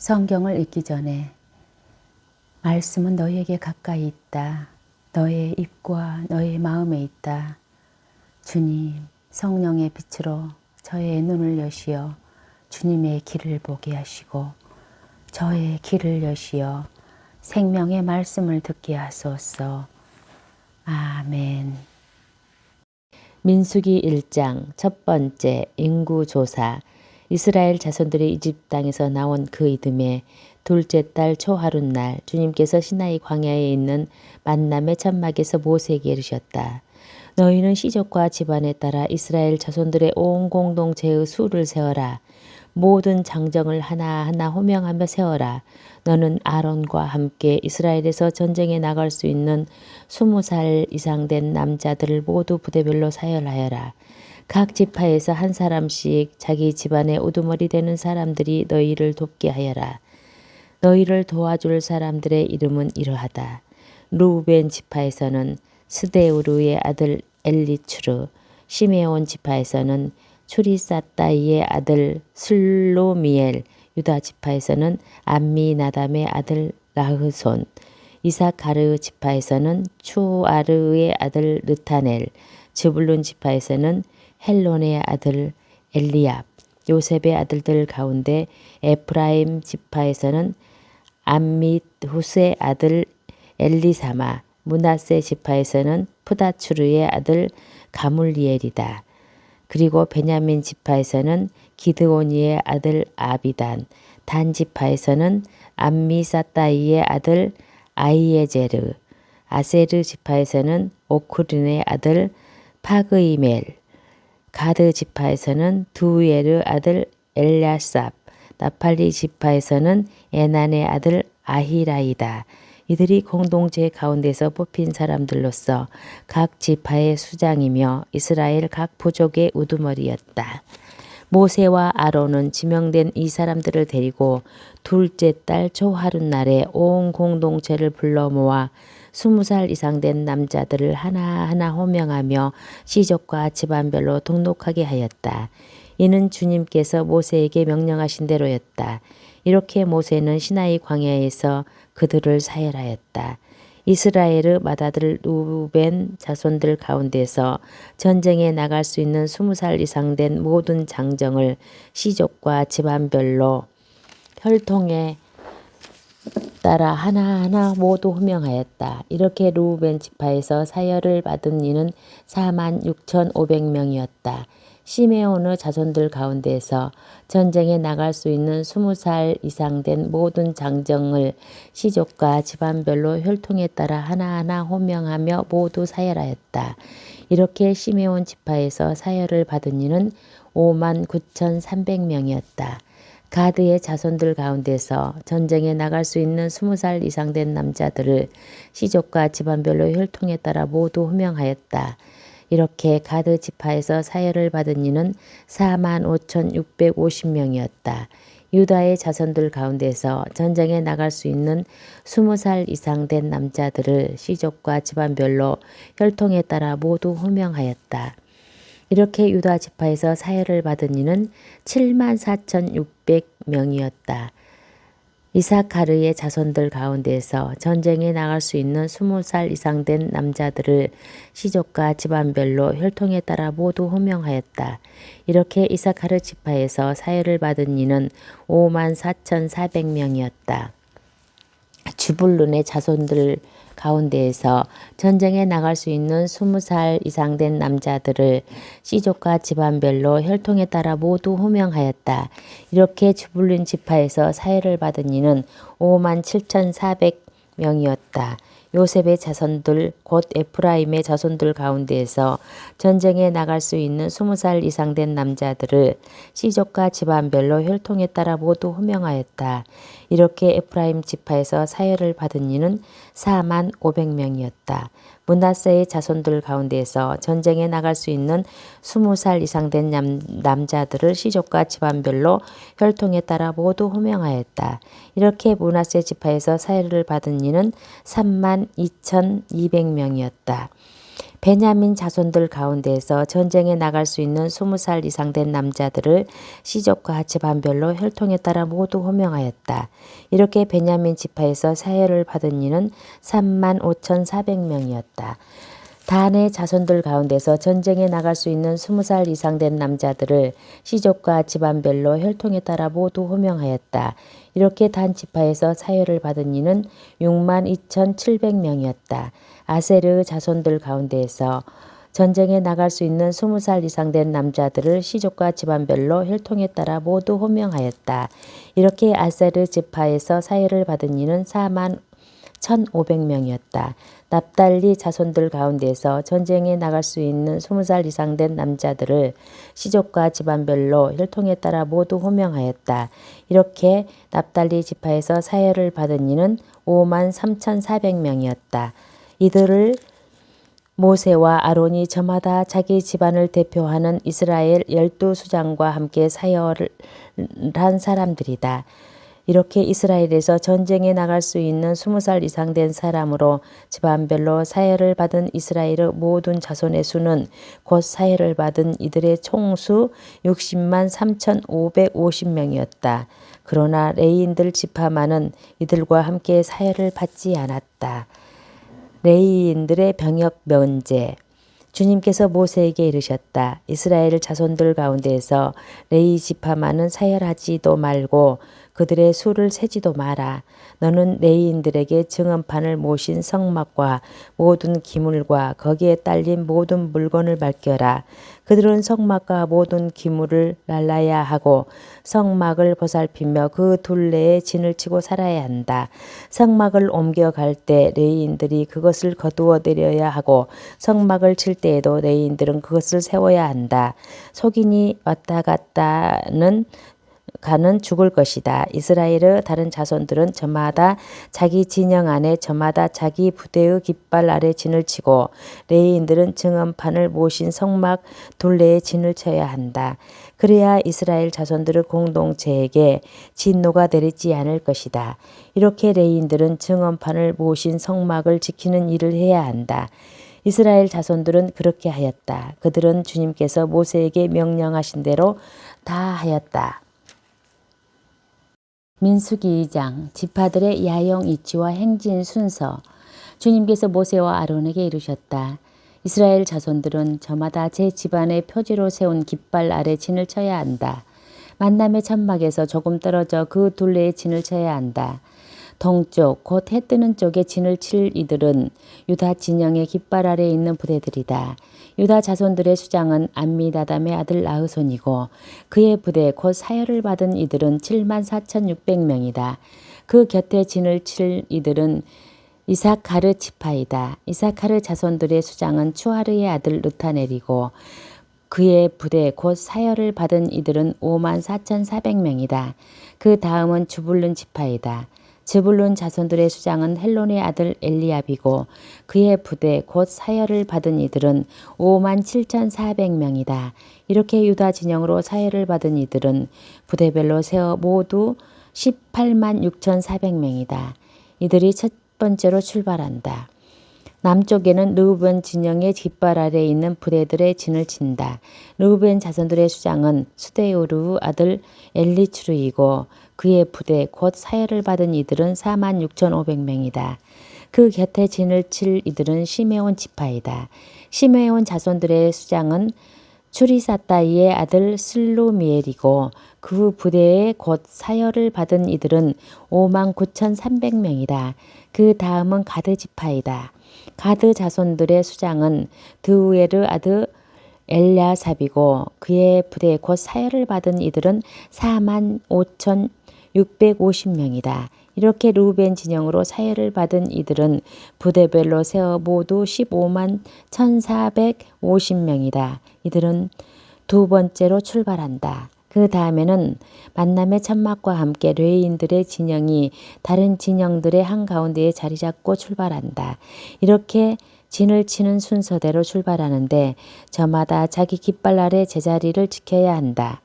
성경을 읽기 전에 말씀은 너희에게 가까이 있다. 너의 입과 너의 마음에 있다. 주님, 성령의 빛으로 저의 눈을 여시어 주님의 길을 보게 하시고 저의 길을 여시어 생명의 말씀을 듣게 하소서. 아멘. 민수기 1장 첫 번째 인구조사. 이스라엘 자손들이 이집트 땅에서 나온 그 이듬해 둘째 달 초하룻날 주님께서 시나이 광야에 있는 만남의 천막에서 모세에게 이르셨다. 너희는 시족과 집안에 따라 이스라엘 자손들의 온 공동체의 수를 세어라. 모든 장정을 하나하나 호명하며 세어라. 너는 아론과 함께 이스라엘에서 전쟁에 나갈 수 있는 20살 이상 된 남자들을 모두 부대별로 사열하여라. 각 지파에서 한 사람씩 자기 집안의 우두머리 되는 사람들이 너희를 돕게 하여라. 너희를 도와줄 사람들의 이름은 이러하다. 루벤 지파에서는 스데우르의 아들 엘리추르, 시메온 지파에서는 추리사따이의 아들 슬로미엘, 유다 지파에서는 암미나담의 아들 라흐손, 이사카르 지파에서는 추아르의 아들 르타넬, 즈불룬 지파에서는 헬론의 아들 엘리압, 요셉의 아들들 가운데 에프라임 지파에서는 암밋후스의 아들 엘리사마, 므낫세 지파에서는 푸다추르의 아들 가물리엘이다. 그리고 베냐민 지파에서는 기드오니의 아들 아비단, 단 지파에서는 암미사따이의 아들 아이에제르, 아세르 지파에서는 오크린의 아들 파그이멜, 가드 지파에서는 두에르 아들 엘야삽, 나팔리 지파에서는 에난의 아들 아히라이다. 이들이 공동체 가운데서 뽑힌 사람들로서 각 지파의 수장이며 이스라엘 각 부족의 우두머리였다. 모세와 아론은 지명된 이 사람들을 데리고 둘째 달 초하룻날에 온 공동체를 불러 모아 20살 이상 된 남자들을 하나하나 호명하며 시족과 집안별로 등록하게 하였다. 이는 주님께서 모세에게 명령하신 대로였다. 이렇게 모세는 시나이 광야에서 그들을 사열하였다. 이스라엘의 맏아들 루벤 자손들 가운데서 전쟁에 나갈 수 있는 20살 이상 된 모든 장정을 시족과 집안별로 혈통에 따라 하나하나 모두 호명하였다. 이렇게 루벤 지파에서 사열을 받은 이는 46,500명이었다. 시메온의 자손들 가운데서 전쟁에 나갈 수 있는 20살 이상 된 모든 장정을 시족과 집안별로 혈통에 따라 하나하나 호명하며 모두 사열하였다. 이렇게 시메온 지파에서 사열을 받은 이는 59,300명이었다. 가드의 자손들 가운데서 전쟁에 나갈 수 있는 20살 이상 된 남자들을 시족과 집안별로 혈통에 따라 모두 호명하였다. 이렇게 가드 지파에서 사열을 받은 이는 45,650명이었다. 유다의 자손들 가운데서 전쟁에 나갈 수 있는 20살 이상 된 남자들을 시족과 집안별로 혈통에 따라 모두 호명하였다. 이렇게 유다 지파에서 사열을 받은 이는 74,600명이었다. 이사카르의 자손들 가운데서 전쟁에 나갈 수 있는 20살 이상 된 남자들을 시족과 집안별로 혈통에 따라 모두 호명하였다. 이렇게 이사카르 지파에서 사열을 받은 이는 54,400명이었다. 주불룬의 자손들 가운데에서 전쟁에 나갈 수 있는 20살 이상 된 남자들을 시족과 집안별로 혈통에 따라 모두 호명하였다. 이렇게 주불룬 지파에서 사열을 받은 이는 57,400명이었다. 요셉의 자손들 곧 에프라임의 자손들 가운데에서 전쟁에 나갈 수 있는 20살 이상 된 남자들을 시족과 집안별로 혈통에 따라 모두 호명하였다. 이렇게 에프라임 지파에서 사열을 받은 이는 45,000명이었다. 므낫세의 자손들 가운데에서 전쟁에 나갈 수 있는 20살 이상 된 남자들을 시족과 집안별로 혈통에 따라 모두 호명하였다. 이렇게 므낫세 지파에서 사열을 받은 이는 32,200명이었다. 베냐민 자손들 가운데에서 전쟁에 나갈 수 있는 20살 이상 된 남자들을 시족과 집안별로 혈통에 따라 모두 호명하였다. 이렇게 베냐민 지파에서 사혈을 받은 이는 35,400명이었다. 단의 자손들 가운데서 전쟁에 나갈 수 있는 20살 이상 된 남자들을 시족과 집안별로 혈통에 따라 모두 호명하였다. 이렇게 단 지파에서 사혈을 받은 이는 62,700명이었다. 아세르 자손들 가운데에서 전쟁에 나갈 수 있는 20살 이상 된 남자들을 시족과 집안별로 혈통에 따라 모두 호명하였다. 이렇게 아세르 지파에서 사혈을 받은 이는 41,500명이었다. 납달리 자손들 가운데서 전쟁에 나갈 수 있는 20살 이상 된 남자들을 시족과 집안별로 혈통에 따라 모두 호명하였다. 이렇게 납달리 지파에서 사혈을 받은 이는 53,400명이었다. 이들을 모세와 아론이 저마다 자기 집안을 대표하는 이스라엘 12수장과 함께 사혈한 사람들이다. 이렇게 이스라엘에서 전쟁에 나갈 수 있는 20살 이상 된 사람으로 집안별로 사혈을 받은 이스라엘의 모든 자손의 수는 곧 사혈을 받은 이들의 총수 60만 3,550명이었다. 그러나 레위인들 지파만은 이들과 함께 사혈을 받지 않았다. 레위인들의 병역 면제. 주님께서 모세에게 이르셨다. 이스라엘 자손들 가운데에서 레위 지파만은 사혈하지도 말고 그들의 수를 세지도 마라. 너는 레위인들에게 증언판을 모신 성막과 모든 기물과 거기에 딸린 모든 물건을 맡겨라. 그들은 성막과 모든 기물을 날라야 하고 성막을 보살피며 그 둘레에 진을 치고 살아야 한다. 성막을 옮겨갈 때 레위인들이 그것을 거두어 내려야 하고 성막을 칠 때에도 레위인들은 그것을 세워야 한다. 속인이 왔다 갔다는 가는 죽을 것이다. 이스라엘의 다른 자손들은 저마다 자기 진영 안에 저마다 자기 부대의 깃발 아래 진을 치고 레위인들은 증언판을 모신 성막 둘레에 진을 쳐야 한다. 그래야 이스라엘 자손들의 공동체에게 진노가 내리지 않을 것이다. 이렇게 레위인들은 증언판을 모신 성막을 지키는 일을 해야 한다. 이스라엘 자손들은 그렇게 하였다. 그들은 주님께서 모세에게 명령하신 대로 다 하였다. 민수기 2장 지파들의 야용 이치와 행진 순서. 주님께서 모세와 아론에게 이르셨다. 이스라엘 자손들은 저마다 제 집안의 표지로 세운 깃발 아래 진을 쳐야 한다. 만남의 천막에서 조금 떨어져 그 둘레에 진을 쳐야 한다. 동쪽 곧 해 뜨는 쪽에 진을 칠 이들은 유다 진영의 깃발 아래 있는 부대들이다. 유다 자손들의 수장은 암미다담의 아들 아흐손이고 그의 부대 곧 사혈을 받은 이들은 74,600명이다. 그 곁에 진을 칠 이들은 이사카르 지파이다. 이사카르 자손들의 수장은 추하르의 아들 르타넬이고 그의 부대 곧 사혈을 받은 이들은 54,400명이다. 그 다음은 주불룬 지파이다. 즈불룬 자손들의 수장은 헬론의 아들 엘리압이고 그의 부대 곧 사혈을 받은 이들은 57,400명이다. 이렇게 유다 진영으로 사혈을 받은 이들은 부대별로 세어 모두 186,400명이다. 이들이 첫 번째로 출발한다. 남쪽에는 르우벤 진영의 깃발 아래 있는 부대들의 진을 친다. 르우벤 자손들의 수장은 수데우르 아들 엘리추르이고 그의 부대 곧 사혈을 받은 이들은 46,500명이다. 그 곁에 진을 칠 이들은 시메온 지파이다. 시메온 자손들의 수장은 추리사따이의 아들 슬루미엘이고 그 부대에 곧 사혈을 받은 이들은 59,300명이다. 그 다음은 가드 지파이다. 가드 자손들의 수장은 드우에르 아들 엘야삽이고 그의 부대 곧 사혈을 받은 이들은 45,650명이다. 이렇게 루벤 진영으로 사혈을 받은 이들은 부대별로 세어 모두 15만 1,450명이다. 이들은 두 번째로 출발한다. 그 다음에는 만남의 천막과 함께 레위인들의 진영이 다른 진영들의 한가운데에 자리 잡고 출발한다. 이렇게 진을 치는 순서대로 출발하는데 저마다 자기 깃발 아래 제자리를 지켜야 한다.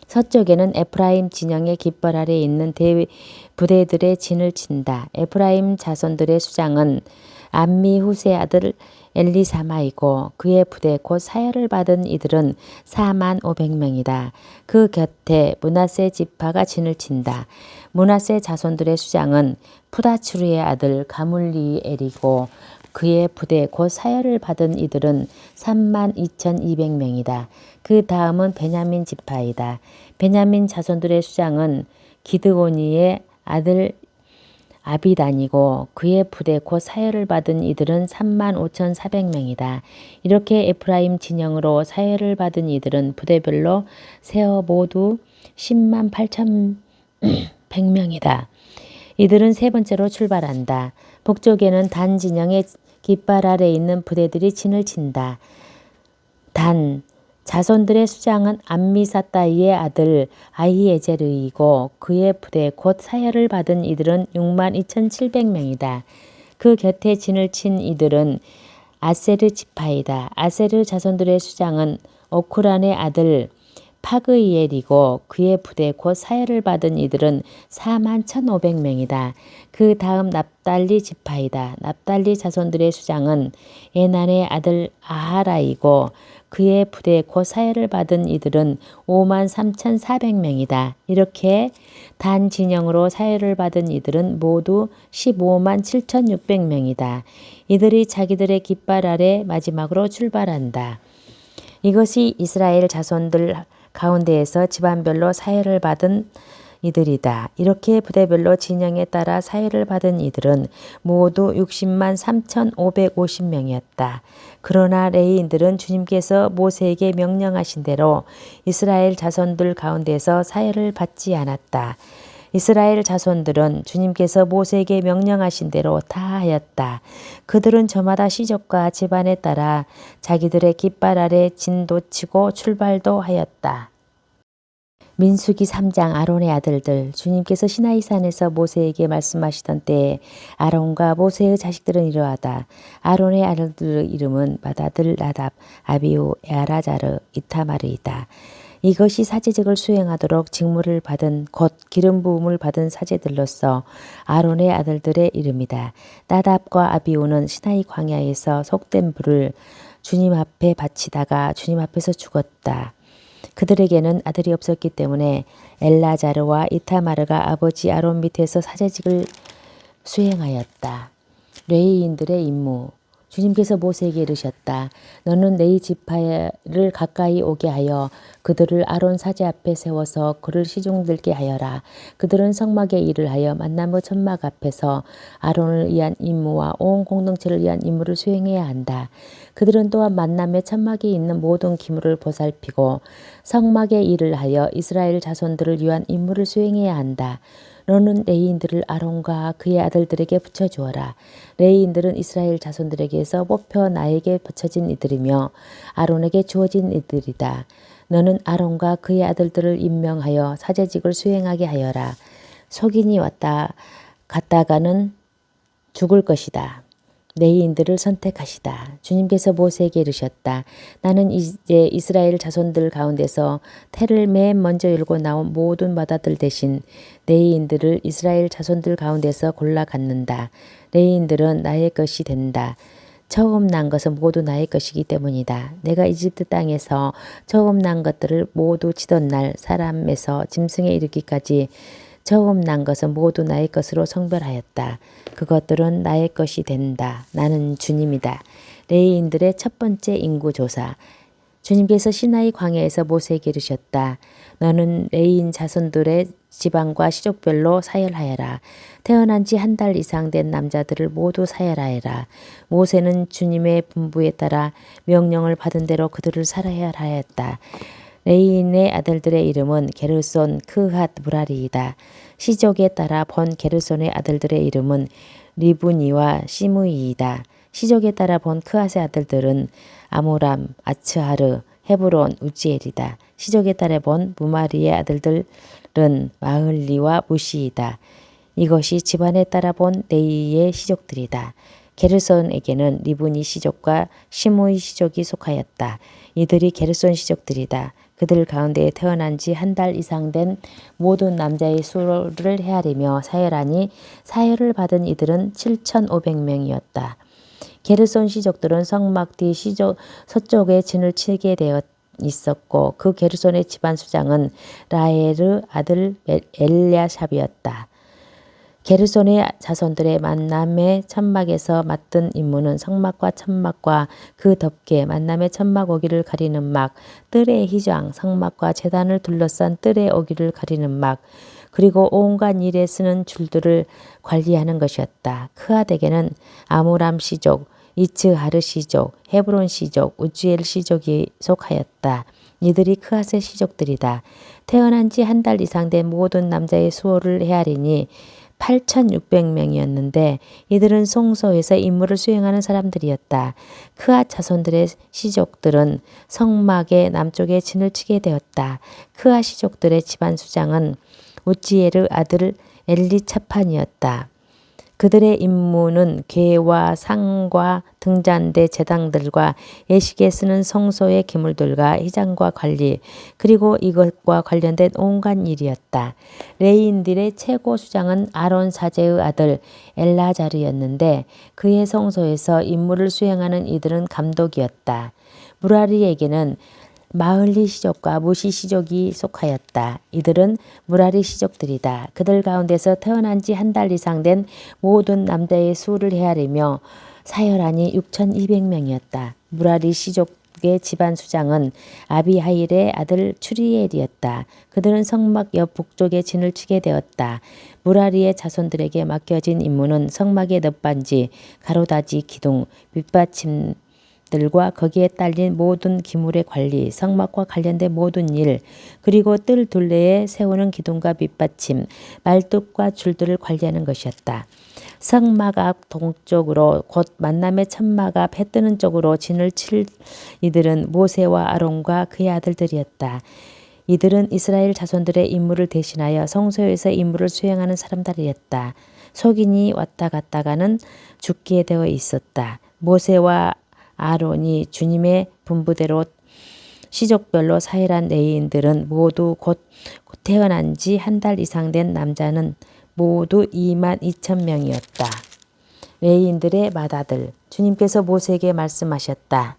서쪽에는 에프라임 진영의 깃발 아래 있는 부대들의 진을 친다. 에프라임 자손들의 수장은 암미 후세 아들 엘리사마이고 그의 부대 곧 사열을 받은 이들은 4만 500명이다. 그 곁에 므낫세 지파가 진을 친다. 므낫세 자손들의 수장은 푸다추르의 아들 가물리엘이고 그의 부대 곧 사열을 받은 이들은 3만 2,200명이다. 그 다음은 베냐민 지파이다. 베냐민 자손들의 수장은 기드오니의 아들 아비단이고 그의 부대 곧 사열을 받은 이들은 3만 5,400명이다. 이렇게 에프라임 진영으로 사열을 받은 이들은 부대별로 세어 모두 10만 8,100명이다. 이들은 세 번째로 출발한다. 북쪽에는 단 진영의 깃발 아래 있는 부대들이 진을 친다. 단 자손들의 수장은 암미사따이의 아들 아히에제르이고 그의 부대 곧 사열을 받은 이들은 6만 2,700명이다. 그 곁에 진을 친 이들은 아세르 지파이다. 아세르 자손들의 수장은 오크란의 아들 파그이엘이고 그의 부대 곧 사열을 받은 이들은 4만 1,500명이다. 그 다음 납달리 지파이다. 납달리 자손들의 수장은 에난의 아들 아하라이고 그의 부대 곧 사열을 받은 이들은 5만 3,400명이다. 이렇게 단 진영으로 사열을 받은 이들은 모두 15만 7,600명이다. 이들이 자기들의 깃발 아래 마지막으로 출발한다. 이것이 이스라엘 자손들 가운데에서 집안별로 사열을 받은 이들이다. 이렇게 부대별로 진영에 따라 사열을 받은 이들은 모두 60만 3,550명이었다. 그러나 레위인들은 주님께서 모세에게 명령하신 대로 이스라엘 자손들 가운데서 사열을 받지 않았다. 이스라엘 자손들은 주님께서 모세에게 명령하신 대로 다 하였다. 그들은 저마다 시족과 집안에 따라 자기들의 깃발 아래 진도 치고 출발도 하였다. 민수기 3장 아론의 아들들. 주님께서 시나이산에서 모세에게 말씀하시던 때에 아론과 모세의 자식들은 이러하다. 아론의 아들들의 이름은 맏아들 나답, 아비후, 에라자르, 이타마르이다. 이것이 사제직을 수행하도록 직무를 받은 곧 기름 부음을 받은 사제들로서 아론의 아들들의 이름이다. 나답과 아비후는 시나이 광야에서 속된 불을 주님 앞에 바치다가 주님 앞에서 죽었다. 그들에게는 아들이 없었기 때문에 엘라자르와 이타마르가 아버지 아론 밑에서 사제직을 수행하였다. 레위인들의 임무. 주님께서 모세에게 이르셨다. 너는 레위 지파를 가까이 오게 하여 그들을 아론 사제 앞에 세워서 그를 시종들게 하여라. 그들은 성막의 일을 하여 만나무 천막 앞에서 아론을 위한 임무와 온 공동체를 위한 임무를 수행해야 한다. 그들은 또한 만남의 천막에 있는 모든 기물을 보살피고 성막의 일을 하여 이스라엘 자손들을 위한 임무를 수행해야 한다. 너는 레위인들을 아론과 그의 아들들에게 붙여주어라. 레위인들은 이스라엘 자손들에게서 뽑혀 나에게 붙여진 이들이며 아론에게 주어진 이들이다. 너는 아론과 그의 아들들을 임명하여 사제직을 수행하게 하여라. 속인이 왔다 갔다가는 죽을 것이다. 레위인들을 선택하시다. 주님께서 모세에게 이르셨다. 나는 이제 이스라엘 자손들 가운데서 태를 맨 먼저 열고 나온 모든 맏아들 대신 레위인들을 이스라엘 자손들 가운데서 골라 갖는다. 레위인들은 나의 것이 된다. 처음 난 것은 모두 나의 것이기 때문이다. 내가 이집트 땅에서 처음 난 것들을 모두 치던 날 사람에서 짐승에 이르기까지 처음 난 것은 모두 나의 것으로 성별하였다. 그것들은 나의 것이 된다. 나는 주님이다. 레위인들의 첫 번째 인구조사. 주님께서 시나이 광야에서 모세에게 이르셨다. 너는 레위인 자손들의 지방과 시족별로 사열하여라. 태어난 지 한 달 이상 된 남자들을 모두 사열하여라. 모세는 주님의 분부에 따라 명령을 받은 대로 그들을 사열하였다. 레위인의 아들들의 이름은 게르손, 크핫, 무라리이다. 시족에 따라 본 게르손의 아들들의 이름은 리브니와 시므이이다. 시족에 따라 본 크핫의 아들들은 아모람, 아츠하르, 헤브론, 우지엘이다. 시족에 따라 본 무마리의 아들들은 마흘리와 무시이다. 이것이 집안에 따라 본 레위의 시족들이다. 게르손에게는 리브니 시족과 시므이 시족이 속하였다. 이들이 게르손 시족들이다. 그들 가운데 태어난 지 한 달 이상 된 모든 남자의 수를 헤아리며 사열하니 사열을 받은 이들은 7,500명이었다. 게르손 시족들은 성막 뒤 서쪽에 진을 치게 되어 있었고 그 게르손의 집안 수장은 라헬의 아들 엘야삽이었다. 게르손의 자손들의 만남의 천막에서 맡은 임무는 성막과 천막과 그 덮개, 만남의 천막 오기를 가리는 막, 뜰의 휘장, 성막과 제단을 둘러싼 뜰의 오기를 가리는 막, 그리고 온갖 일에 쓰는 줄들을 관리하는 것이었다. 크아덱에는 아므람 시족, 이츠하르 시족, 헤브론 시족, 우지엘 시족이 속하였다. 이들이 크앗의 시족들이다. 태어난 지 한 달 이상 된 모든 남자의 수호를 헤아리니 8,600명이었는데 이들은 송소에서 임무를 수행하는 사람들이었다. 크앗 자손들의 시족들은 성막의 남쪽에 진을 치게 되었다. 크앗 시족들의 집안 수장은 우지엘의 아들 엘리차판이었다. 그들의 임무는 궤와 상과 등잔대 제당들과 예식에 쓰는 성소의 기물들과 휘장과 관리 그리고 이것과 관련된 온갖 일이었다. 레위인들의 최고 수장은 아론 사제의 아들 엘라자르였는데 그의 성소에서 임무를 수행하는 이들은 감독이었다. 무라리에게는 마흘리 시족과 무시 시족이 속하였다. 이들은 무라리 시족들이다. 그들 가운데서 태어난 지 한 달 이상 된 모든 남자의 수를 헤아리며 사열하니 6,200명이었다. 무라리 시족의 집안 수장은 아비하일의 아들 추리엘이었다. 그들은 성막 옆 북쪽에 진을 치게 되었다. 무라리의 자손들에게 맡겨진 임무는 성막의 넛반지, 가로다지 기둥, 밑받침 들과 거기에 딸린 모든 기물의 관리, 성막과 관련된 모든 일, 그리고 뜰 둘레에 세우는 기둥과 밑받침, 말뚝과 줄들을 관리하는 것이었다. 성막 앞 동쪽으로 곧 만남의 천막 앞 해뜨는 쪽으로 진을 칠 이들은 모세와 아론과 그의 아들들이었다. 이들은 이스라엘 자손들의 임무를 대신하여 성소에서 임무를 수행하는 사람들이었다. 속인이 왔다 갔다가는 죽게 되어 있었다. 모세와 아론이 주님의 분부대로 시족별로 사일한 레위인들은 모두 곧 태어난 지 한 달 이상 된 남자는 모두 22,000명이었다. 레위인들의 맏아들, 주님께서 모세에게 말씀하셨다.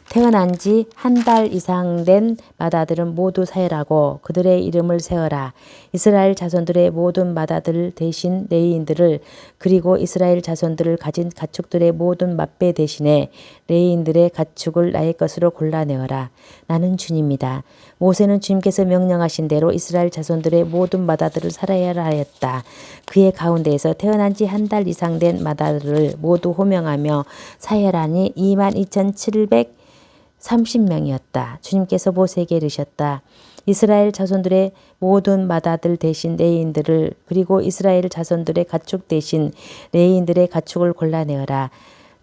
태어난 지 한 달 이상 된 맏아들은 모두 사일하고 그들의 이름을 세어라. 이스라엘 자손들의 모든 맏아들 대신 레위인들을 그리고 이스라엘 자손들을 가진 가축들의 모든 맏배 대신에 레위인들의 가축을 나의 것으로 골라내어라. 나는 주님이다. 모세는 주님께서 명령하신 대로 이스라엘 자손들의 모든 맏아들을 살아야 하였다. 그의 가운데에서 태어난 지 한 달 이상 된 맏아들을 모두 호명하며 사혈하니 22,730명이었다. 주님께서 모세에게 이르셨다. 이스라엘 자손들의 모든 맏아들 대신 레위인들을 그리고 이스라엘 자손들의 가축 대신 레위인들의 가축을 골라내어라.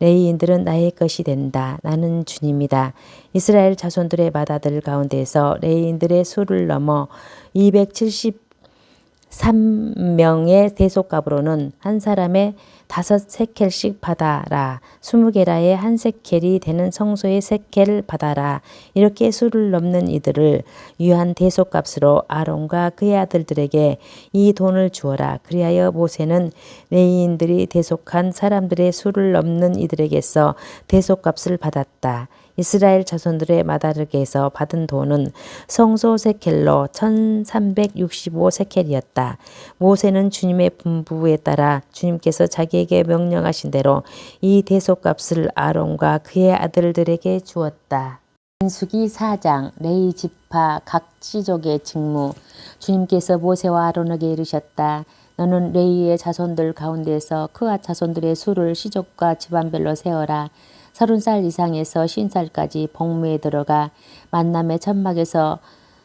레위인들은 나의 것이 된다. 나는 주님이다. 이스라엘 자손들의 맏아들 가운데에서 레위인들의 수를 넘어 273명의 대속값으로는 한 사람의 5세켈씩 받아라. 20게라의 한 세켈이 되는 성소의 세켈을 받아라. 이렇게 수를 넘는 이들을 유한 대속값으로 아론과 그의 아들들에게 이 돈을 주어라. 그리하여 모세는 레위인들이 대속한 사람들의 수를 넘는 이들에게서 대속값을 받았다. 이스라엘 자손들의 맏아들에게서 받은 돈은 성소 세켈로 1,365세켈이었다. 모세는 주님의 분부에 따라 주님께서 자기에게 명령하신 대로 이 대속값을 아론과 그의 아들들에게 주었다. 민수기 4장 레위 지파 각 시족의 직무. 주님께서 모세와 아론에게 이르셨다. 너는 레위의 자손들 가운데서 크앗 자손들의 수를 시족과 집안별로 세어라. 30살 이상에서 50살까지 복무에 들어가 만남의 천막에서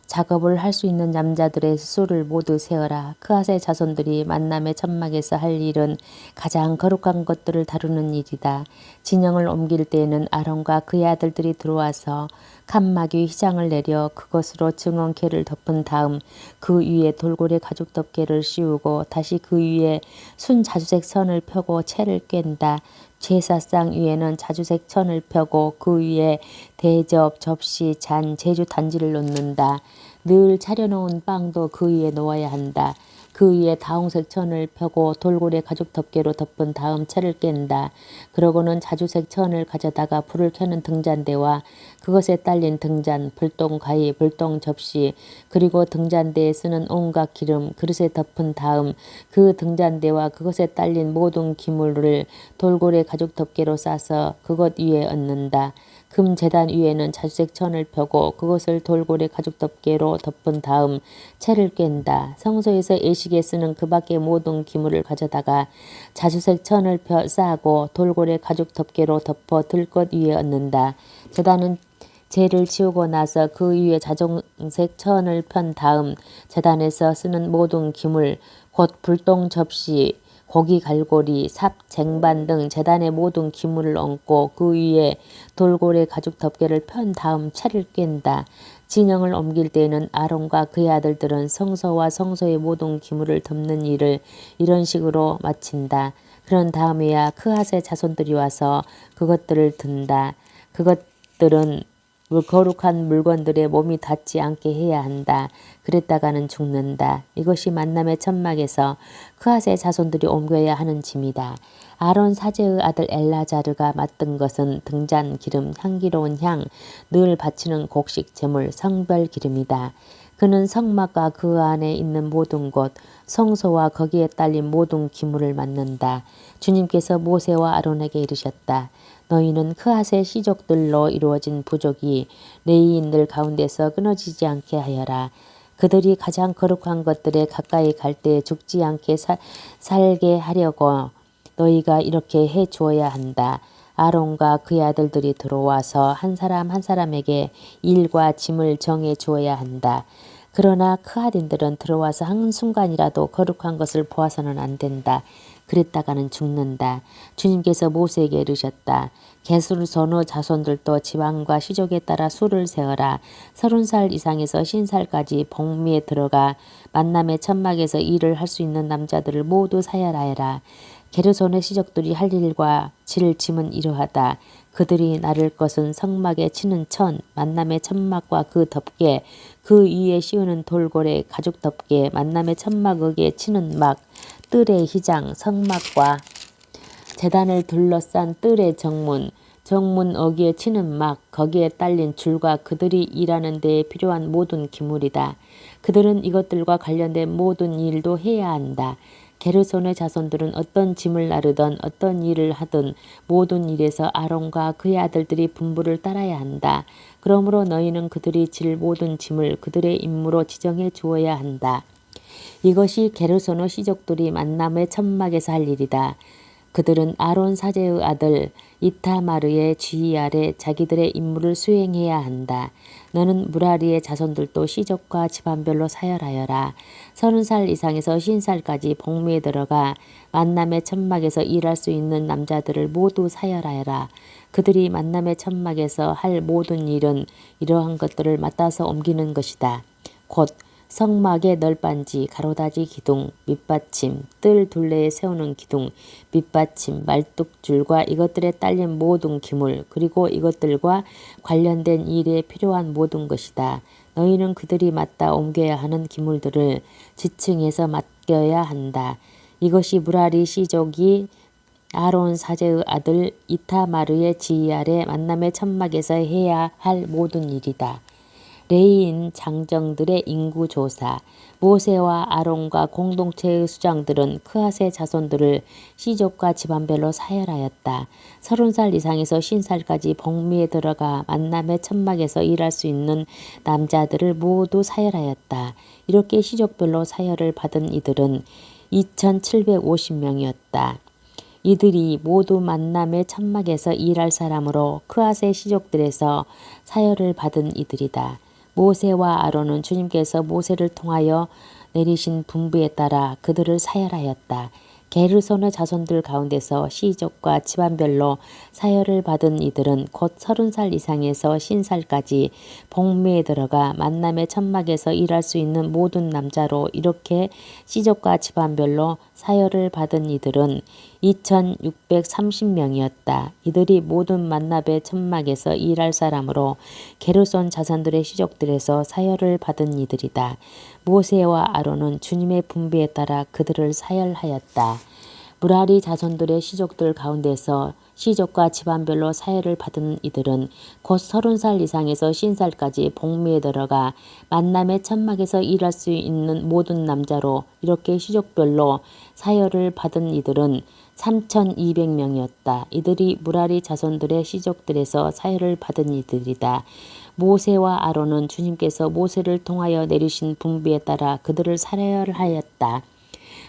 작업을 할 수 있는 남자들의 수를 모두 세어라. 크앗의 자손들이 만남의 천막에서 할 일은 가장 거룩한 것들을 다루는 일이다. 진영을 옮길 때에는 아론과 그의 아들들이 들어와서 칸막이 휘장을 내려 그것으로 증언케를 덮은 다음 그 위에 돌고래 가죽 덮개를 씌우고 다시 그 위에 순 자주색 선을 펴고 채를 깬다. 제사상 위에는 자주색 천을 펴고 그 위에 대접, 접시, 잔, 제주 단지를 놓는다. 늘 차려놓은 빵도 그 위에 놓아야 한다. 그 위에 다홍색 천을 펴고 돌고래 가죽 덮개로 덮은 다음 채를 깬다. 그러고는 자주색 천을 가져다가 불을 켜는 등잔대와 그것에 딸린 등잔, 불똥 가위, 불똥 접시, 그리고 등잔대에 쓰는 온갖 기름, 그릇에 덮은 다음 그 등잔대와 그것에 딸린 모든 기물을 돌고래 가죽 덮개로 싸서 그것 위에 얹는다. 금 제단 위에는 자주색 천을 펴고 그것을 돌고래 가죽 덮개로 덮은 다음 채를 깬다. 성소에서 예식에 쓰는 그 밖의 모든 기물을 가져다가 자주색 천을 펴 싸고 돌고래 가죽 덮개로 덮어 들것 위에 얹는다. 제단은 재를 치우고 나서 그 위에 자정색 천을 편 다음 제단에서 쓰는 모든 기물 곧 불똥 접시, 고기 갈고리, 삽, 쟁반 등 제단의 모든 기물을 얹고 그 위에 돌고래 가죽 덮개를 편 다음 채를 깬다. 진영을 옮길 때에는 아론과 그의 아들들은 성소와 성소의 모든 기물을 덮는 일을 이런 식으로 마친다. 그런 다음에야 크핫의 자손들이 와서 그것들을 든다. 그것들은 거룩한 물건들에 몸이 닿지 않게 해야 한다. 그랬다가는 죽는다. 이것이 만남의 천막에서 크핫의 자손들이 옮겨야 하는 짐이다. 아론 사제의 아들 엘라자르가 맡은 것은 등잔 기름, 향기로운 향, 늘 바치는 곡식 제물, 성별 기름이다. 그는 성막과 그 안에 있는 모든 곳, 성소와 거기에 딸린 모든 기물을 맡는다. 주님께서 모세와 아론에게 이르셨다. 너희는 크핫의 시족들로 이루어진 부족이 레위인들 가운데서 끊어지지 않게 하여라. 그들이 가장 거룩한 것들에 가까이 갈 때 죽지 않게 살게 하려고 너희가 이렇게 해 주어야 한다. 아론과 그의 아들들이 들어와서 한 사람 한 사람에게 일과 짐을 정해 주어야 한다. 그러나 크핫인들은 들어와서 한순간이라도 거룩한 것을 보아서는 안 된다. 그랬다가는 죽는다. 주님께서 모세에게 이르셨다. 게르손의 자손들도 지방과 시족에 따라 수를 세어라. 30살 이상에서 50살까지 복미에 들어가 만남의 천막에서 일을 할 수 있는 남자들을 모두 사열하여라. 게르손의 시족들이 할 일과 질 짐은 이러하다. 그들이 나를 것은 성막에 치는 천, 만남의 천막과 그 덮개, 그 위에 씌우는 돌고래 가죽 덮개, 만남의 천막에게 치는 막, 뜰의 희장, 성막과 제단을 둘러싼 뜰의 정문, 정문 어기에 치는 막, 거기에 딸린 줄과 그들이 일하는 데에 필요한 모든 기물이다. 그들은 이것들과 관련된 모든 일도 해야 한다. 게르손의 자손들은 어떤 짐을 나르던 어떤 일을 하든 모든 일에서 아론과 그의 아들들이 분부를 따라야 한다. 그러므로 너희는 그들이 질 모든 짐을 그들의 임무로 지정해 주어야 한다. 이것이 게르손의 시족들이 만남의 천막에서 할 일이다. 그들은 아론 사제의 아들 이타마르의 지휘 아래 자기들의 임무를 수행해야 한다. 너는 무라리의 자손들도 시족과 집안별로 사열하여라. 30살 이상에서 50살까지 복무에 들어가 만남의 천막에서 일할 수 있는 남자들을 모두 사열하여라. 그들이 만남의 천막에서 할 모든 일은 이러한 것들을 맡아서 옮기는 것이다. 곧 성막의 널빤지, 가로다지 기둥, 밑받침, 뜰 둘레에 세우는 기둥, 밑받침, 말뚝줄과 이것들에 딸린 모든 기물, 그리고 이것들과 관련된 일에 필요한 모든 것이다. 너희는 그들이 맡아 옮겨야 하는 기물들을 지층에서 맡겨야 한다. 이것이 무라리 시족이 아론 사제의 아들 이타마르의 지휘 아래 만남의 천막에서 해야 할 모든 일이다. 레위인 장정들의 인구 조사. 모세와 아론과 공동체의 수장들은 크핫의 자손들을 시족과 집안별로 사열하였다. 30살 이상에서 50살까지 복무에 들어가 만남의 천막에서 일할 수 있는 남자들을 모두 사열하였다. 이렇게 시족별로 사열을 받은 이들은 2750명이었다. 이들이 모두 만남의 천막에서 일할 사람으로 크핫의 시족들에서 사열을 받은 이들이다. 모세와 아론은 주님께서 모세를 통하여 내리신 분부에 따라 그들을 사열하였다. 게르손의 자손들 가운데서 시족과 집안별로 사열을 받은 이들은 곧 30살 이상에서 50살까지 복무에 들어가 만남의 천막에서 일할 수 있는 모든 남자로 이렇게 시족과 집안별로 사열을 받은 이들은 2630명이었다. 이들이 모든 만납의 천막에서 일할 사람으로 게르손 자손들의 시족들에서 사열을 받은 이들이다. 모세와 아론은 주님의 분부에 따라 그들을 사열하였다. 무라리 자손들의 시족들 가운데서 시족과 집안별로 사열을 받은 이들은 곧 30살 이상에서 50살까지 복무에 들어가 만남의 천막에서 일할 수 있는 모든 남자로 이렇게 시족별로 사열을 받은 이들은 3200명이었다. 이들이 무라리 자손들의 시족들에서 사열을 받은 이들이다. 모세와 아론은 주님께서 모세를 통하여 내리신 분부에 따라 그들을 사열하였다.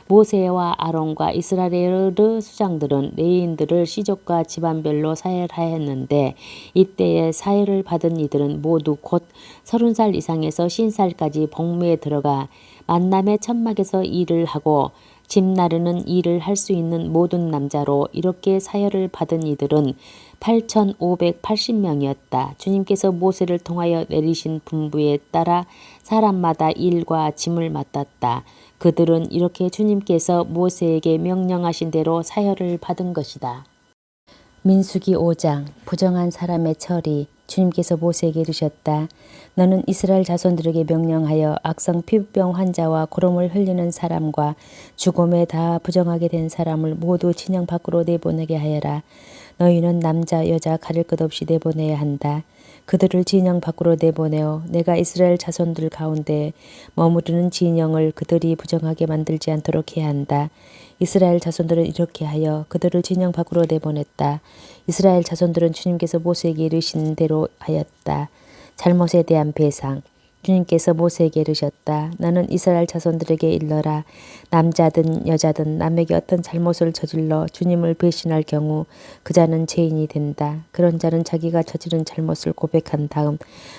모세와 아론과 이스라엘의 수장들은 레위인들을 시족과 집안별로 사열하였는데 이때에 사열을 받은 이들은 모두 곧 30살 이상에서 50살까지 복무에 들어가 만남의 천막에서 일을 하고 집 나르는 일을 할 수 있는 모든 남자로 이렇게 사열을 받은 이들은 8580명이었다. 주님께서 모세를 통하여 내리신 분부에 따라 사람마다 일과 짐을 맡았다. 그들은 이렇게 주님께서 모세에게 명령하신 대로 사열을 받은 것이다. 민수기 5장 부정한 사람의 처리. 주님께서 모세에게 이르셨다. 너는 이스라엘 자손들에게 명령하여 악성 피부병 환자와 고름을 흘리는 사람과 죽음에 다 부정하게 된 사람을 모두 진영 밖으로 내보내게 하여라. 너희는 남자 여자 가릴 것 없이 내보내야 한다. 그들을 진영 밖으로 내보내어 내가 이스라엘 자손들 가운데 머무르는 진영을 그들이 부정하게 만들지 않도록 해야 한다. 이스라엘 자손들은 이렇게 하여 그들을 진영 밖으로 내보냈다. 이스라엘 자손들은 주님께서 모세에게 이르신 대로 하였다. 잘못에 대한 배상. 주님께서 모세에게 이르셨다. 너는 이스라엘 자손들에게 일러라. 남자든 여자든 남에게 어떤 잘못을 저질러 주님을 배신할 경우 그 자는 죄인이 된다. 그런 자는 자기가 저지른 잘못을 고백한 다음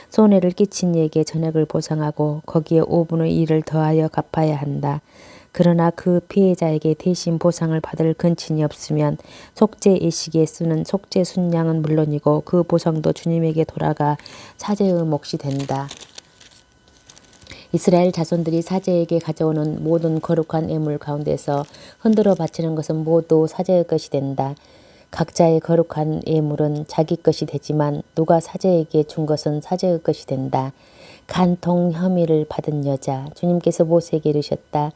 손해를 끼친 이에게 전액을 보상하고 거기에 5분의 1을 더하여 갚아야 한다. 그러나 그 피해자에게 대신 보상을 받을 근친이 없으면 속죄 예식에 쓰는 속죄 순양은 물론이고 그 보상도 주님에게 돌아가 사제의 몫이 된다. 이스라엘 자손들이 사제에게 가져오는 모든 거룩한 예물 가운데서 흔들어 바치는 것은 모두 사제의 것이 된다. 각자의 거룩한 예물은 자기 것이 되지만 누가 사제에게 준 것은 사제의 것이 된다. 간통 혐의를 받은 여자. 주님께서 모세에게 이르셨다.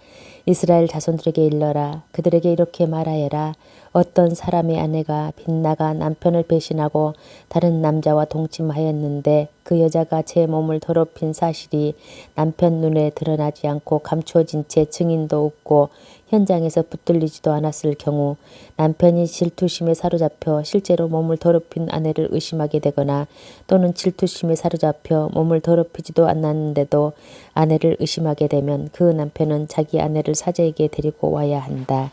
이스라엘 자손들에게 일러라. 그들에게 이렇게 말하여라. 어떤 사람의 아내가 빗나가 남편을 배신하고 다른 남자와 동침하였는데 그 여자가 제 몸을 더럽힌 사실이 남편 눈에 드러나지 않고 감추어진 채 증인도 없고 현장에서 붙들리지도 않았을 경우 남편이 질투심에 사로잡혀 실제로 몸을 더럽힌 아내를 의심하게 되거나 또는 질투심에 사로잡혀 몸을 더럽히지도 않았는데도 아내를 의심하게 되면 그 남편은 자기 아내를 사제에게 데리고 와야 한다.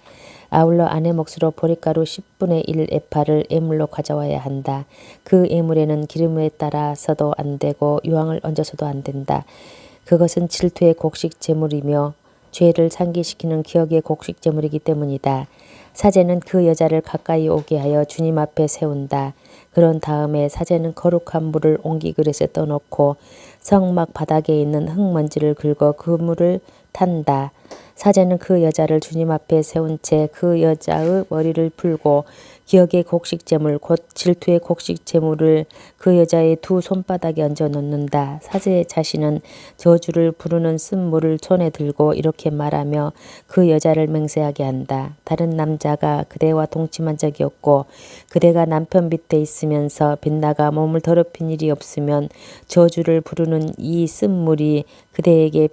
아울러 아내 몫으로 보리가루 10분의 1 에파를 예물로 가져와야 한다. 그 예물에는 기름에 따라서도 안 되고 유황을 얹어서도 안 된다. 그것은 질투의 곡식 제물이며 죄를 상기시키는 기억의 곡식 제물이기 때문이다. 사제는 그 여자를 가까이 오게 하여 주님 앞에 세운다. 그런 다음에 사제는 거룩한 물을 옹기 그릇에 떠놓고 성막 바닥에 있는 흙먼지를 긁어 그 물을 탄다. 사제는 그 여자를 주님 앞에 세운 채 그 여자의 머리를 풀고 기억의 곡식 제물 곧 질투의 곡식 제물을 그 여자의 두 손바닥에 얹어 놓는다. 사제 자신은 저주를 부르는 쓴물을 손에 들고 이렇게 말하며 그 여자를 맹세하게 한다. 다른 남자가 그대와 동침한 적이 없고 그대가 남편 밑에 있으면서 빗나가 몸을 더럽힌 일이 없으면 저주를 부르는 이 쓴물이 그대에게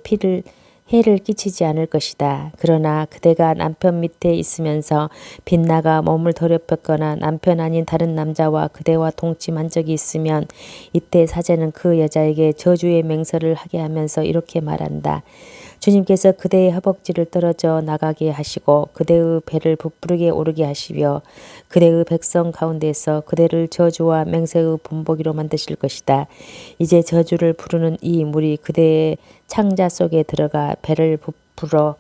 해를 끼치지 않을 것이다. 그러나 그대가 남편 밑에 있으면서 빗나가 몸을 더럽혔거나 남편 아닌 다른 남자와 그대와 동침한 적이 있으면 이때 사제는 그 여자에게 저주의 맹세를 하게 하면서 이렇게 말한다. 주님께서 그대의 허벅지를 떨어져 나가게 하시고 그대의 배를 부풀게 오르게 하시며 그대의 백성 가운데서 그대를 저주와 맹세의 본보기로 만드실 것이다. 이제 저주를 부르는 이 물이 그대의 창자 속에 들어가 배를 부풀어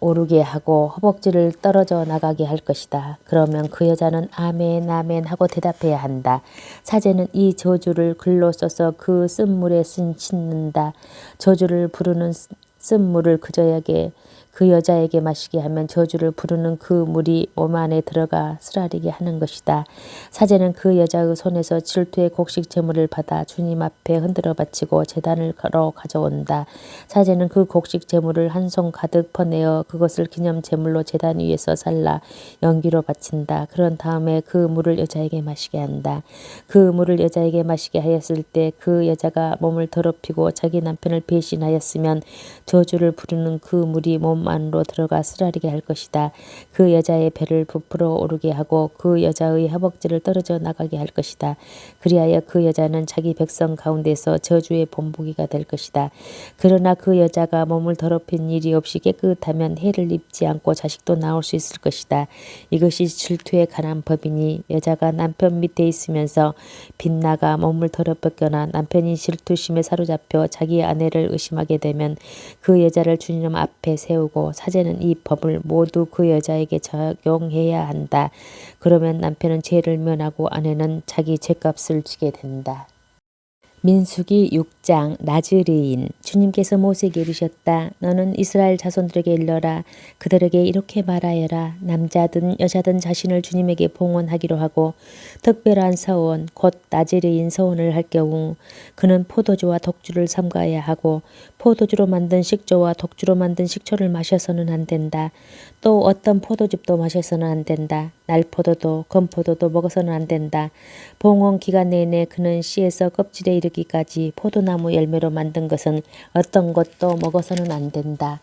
오르게 하고 허벅지를 떨어져 나가게 할 것이다. 그러면 그 여자는 아멘 아멘 하고 대답해야 한다. 사제는 이 저주를 글로 써서 그 쓴물에 씻는다. 저주를 부르는 쓴물을 그 여자에게 마시게 하면 저주를 부르는 그 물이 몸 안에 들어가 쓰라리게 하는 것이다. 사제는 그 여자의 손에서 질투의 곡식 제물을 받아 주님 앞에 흔들어 바치고 제단을 걸어 가져온다. 사제는 그 곡식 제물을 한 손 가득 퍼내어 그것을 기념 제물로 제단 위에서 살라 연기로 바친다. 그런 다음에 그 물을 여자에게 마시게 한다. 그 물을 여자에게 마시게 하였을 때 그 여자가 몸을 더럽히고 자기 남편을 배신하였으면 저주를 부르는 그 물이 몸 안으로 들어가 쓰라리게 할 것이다. 그 여자의 배를 부풀어 오르게 하고 그 여자의 허벅지를 떨어져 나가게 할 것이다. 그리하여 그 여자는 자기 백성 가운데서 저주의 본보기가 될 것이다. 그러나 그 여자가 몸을 더럽힌 일이 없이 깨끗하면 해를 입지 않고 자식도 낳을 수 있을 것이다. 이것이 질투에 관한 법이니 여자가 남편 밑에 있으면서 빗나가 몸을 더럽혔거나 남편이 질투심에 사로잡혀 자기 아내를 의심하게 되면 그 여자를 주님 앞에 세우고 사제는 이 법을 모두 그 여자에게 적용해야 한다. 그러면 남편은 죄를 면하고 아내는 자기 죄값을 지게 된다. 민수기 6장 나즈르인. 주님께서 모세에게 이르셨다. 너는 이스라엘 자손들에게 일러라. 그들에게 이렇게 말하여라. 남자든 여자든 자신을 주님에게 봉헌하기로 하고 특별한 서원 곧 나즈르인 서원을 할 경우 그는 포도주와 독주를 삼가야 하고 포도주로 만든 식초와 독주로 만든 식초를 마셔서는 안 된다. 또 어떤 포도즙도 마셔서는 안 된다. 날포도도 건포도도 먹어서는 안 된다. 봉헌 기간 내내 그는 씨에서 껍질에 이르기까지 포도나무 열매로 만든 것은 어떤 것도 먹어서는 안 된다.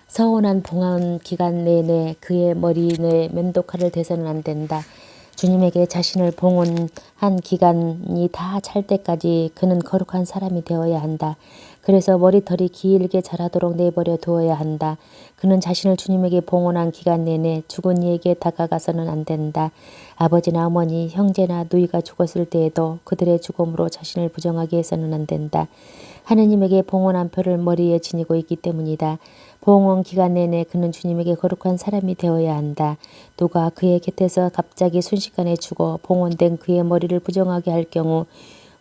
서원한 봉헌 기간 내내 그의 머리에 면도칼을 대서는 안 된다. 주님에게 자신을 봉헌한 기간이 다 찰 때까지 그는 거룩한 사람이 되어야 한다. 그래서 머리털이 길게 자라도록 내버려 두어야 한다. 그는 자신을 주님에게 봉헌한 기간 내내 죽은 이에게 다가가서는 안 된다. 아버지나 어머니, 형제나 누이가 죽었을 때에도 그들의 죽음으로 자신을 부정하게 해서는 안 된다. 하느님에게 봉헌한 표를 머리에 지니고 있기 때문이다. 봉헌 기간 내내 그는 주님에게 거룩한 사람이 되어야 한다. 누가 그의 곁에서 갑자기 순식간에 죽어 봉헌된 그의 머리를 부정하게 할 경우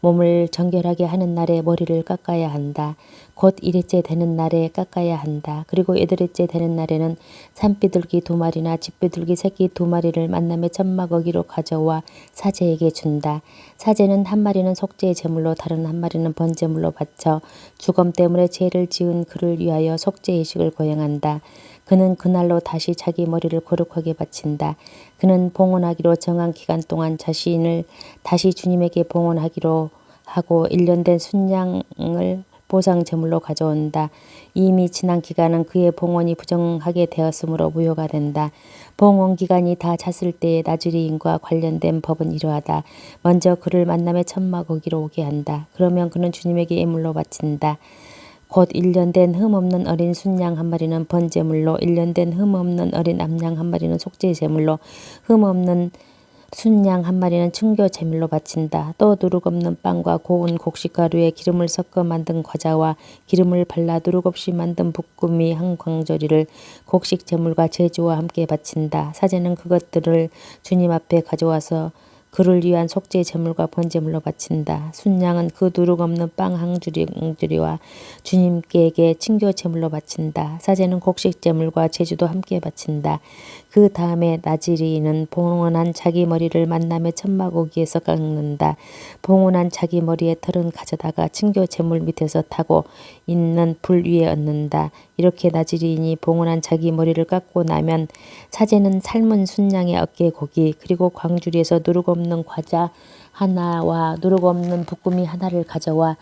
몸을 정결하게 하는 날에 머리를 깎아야 한다. 곧 1회째 되는 날에 깎아야 한다. 그리고 8회째 되는 날에는 산비둘기 2마리나 집비둘기 새끼 2마리를 만남의 천막어기로 가져와 사제에게 준다. 사제는 한 마리는 속죄의 제물로 다른 한 마리는 번제물로 바쳐 죽음 때문에 죄를 지은 그를 위하여 속죄의식을 거행한다. 그는 그날로 다시 자기 머리를 거룩하게 바친다. 그는 봉헌하기로 정한 기간 동안 자신을 다시 주님에게 봉헌하기로 하고 1년 된 순양을 보상 제물로 가져온다. 이미 지난 기간은 그의 봉헌이 부정하게 되었으므로 무효가 된다. 봉헌 기간이 다 찼을 때에 나즈리인과 관련된 법은 이러하다. 먼저 그를 만남의 천막 거기로 오게 한다. 그러면 그는 주님에게 예물로 바친다. 곧 1년 된 흠없는 어린 순양 한 마리는 번제물로 1년 된 흠없는 어린 암양 한 마리는 속죄 제물로 흠없는 순양 한 마리는 충교 제물로 바친다. 또 누룩 없는 빵과 고운 곡식가루에 기름을 섞어 만든 과자와 기름을 발라 누룩 없이 만든 볶음이 한 광저리를 곡식 제물과 제주와 함께 바친다. 사제는 그것들을 주님 앞에 가져와서 그를 위한 속죄 제물과 번제물로 바친다. 순양은 그 누룩 없는 빵 한 줄이와 주님께 친교 제물로 바친다. 사제는 곡식 제물과 제주도 함께 바친다. 그 다음에 나즈리인은 봉헌한 자기 머리를 만남의 천막오기에서 깎는다. 봉헌한 자기 머리의 털은 가져다가 친교 제물 밑에서 타고 있는 불 위에 얹는다. 이렇게 나즈리인이 봉헌한 자기 머리를 깎고 나면 사제는 삶은 순양의 어깨 고기 그리고 광주리에서 누룩 없는 과자 하나와 누룩 없는 볶음이 하나를 가져와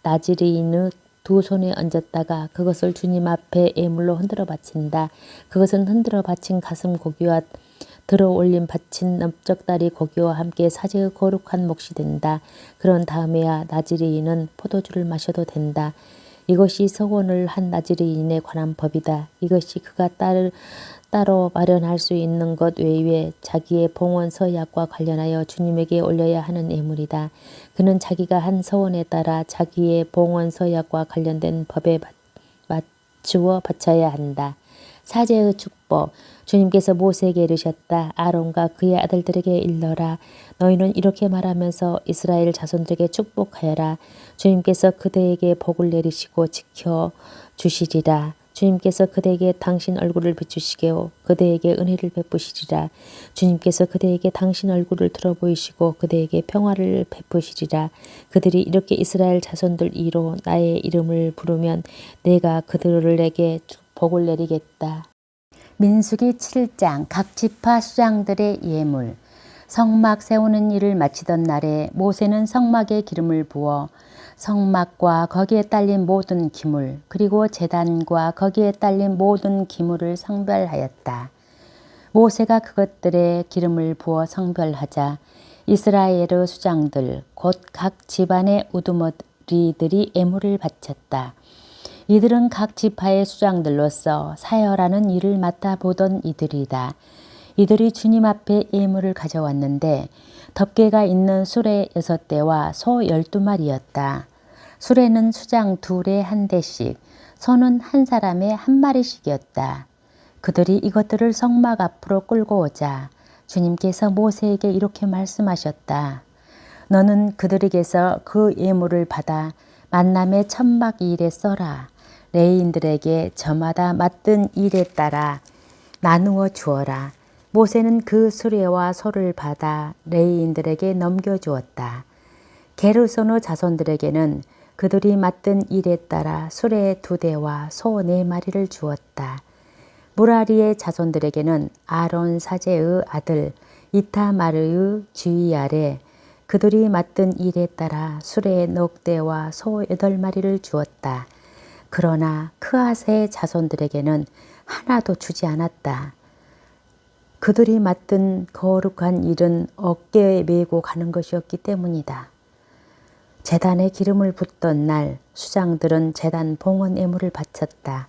나즈리인의 2손에 얹었다가 그것을 주님 앞에 예물로 흔들어 바친다. 그것은 흔들어 바친 가슴 고기와 들어 올림 바친 넓적다리 고기와 함께 사제의 거룩한 몫이 된다. 그런 다음에야 나즈리인은 포도주를 마셔도 된다. 이것이 서원을 한 나즈리인에 관한 법이다. 이것이 그가 따로 마련할 수 있는 것 외에 자기의 봉헌 서약과 관련하여 주님에게 올려야 하는 예물이다. 그는 자기가 한 서원에 따라 자기의 봉헌 서약과 관련된 법에 맞추어 바쳐야 한다. 사제의 축복. 주님께서 모세에게 이르셨다. 아론과 그의 아들들에게 일러라. 너희는 이렇게 말하면서 이스라엘 자손들에게 축복하여라. 주님께서 그대에게 복을 내리시고 지켜 주시리라. 주님께서 그대에게 당신 얼굴을 비추시고 그대에게 은혜를 베푸시리라. 주님께서 그대에게 당신 얼굴을 들어보이시고 그대에게 평화를 베푸시리라. 그들이 이렇게 이스라엘 자손들 이로 나의 이름을 부르면 내가 그들에게 복을 내리겠다. 민수기 7장 각 지파 수장들의 예물. 성막 세우는 일을 마치던 날에 모세는 성막에 기름을 부어 성막과 거기에 딸린 모든 기물 그리고 제단과 거기에 딸린 모든 기물을 성별하였다. 모세가 그것들에 기름을 부어 성별하자 이스라엘의 수장들 곧 각 집안의 우두머리들이 예물을 바쳤다. 이들은 각 지파의 수장들로서 사열하는 일을 맡아보던 이들이다. 이들이 주님 앞에 예물을 가져왔는데 덮개가 있는 수레 6대와 소 12마리였다. 수레는 수장 2에 한 대씩, 소는 한 사람에 한 마리씩이었다. 그들이 이것들을 성막 앞으로 끌고 오자 주님께서 모세에게 이렇게 말씀하셨다. 너는 그들에게서 그 예물을 받아 만남의 천막 일에 써라. 레위인들에게 저마다 맡은 일에 따라 나누어 주어라. 모세는 그 수레와 소를 받아 레위인들에게 넘겨주었다. 게르손의 자손들에게는 그들이 맡은 일에 따라 수레 2대와 소 4마리를 주었다. 무라리의 자손들에게는 아론 사제의 아들 이타마르의 주의 아래 그들이 맡은 일에 따라 수레 넉 대와 소 8마리를 주었다. 그러나 크아세의 자손들에게는 하나도 주지 않았다. 그들이 맡은 거룩한 일은 어깨에 메고 가는 것이었기 때문이다. 제단에 기름을 붓던 날 수장들은 제단 봉헌 예물을 바쳤다.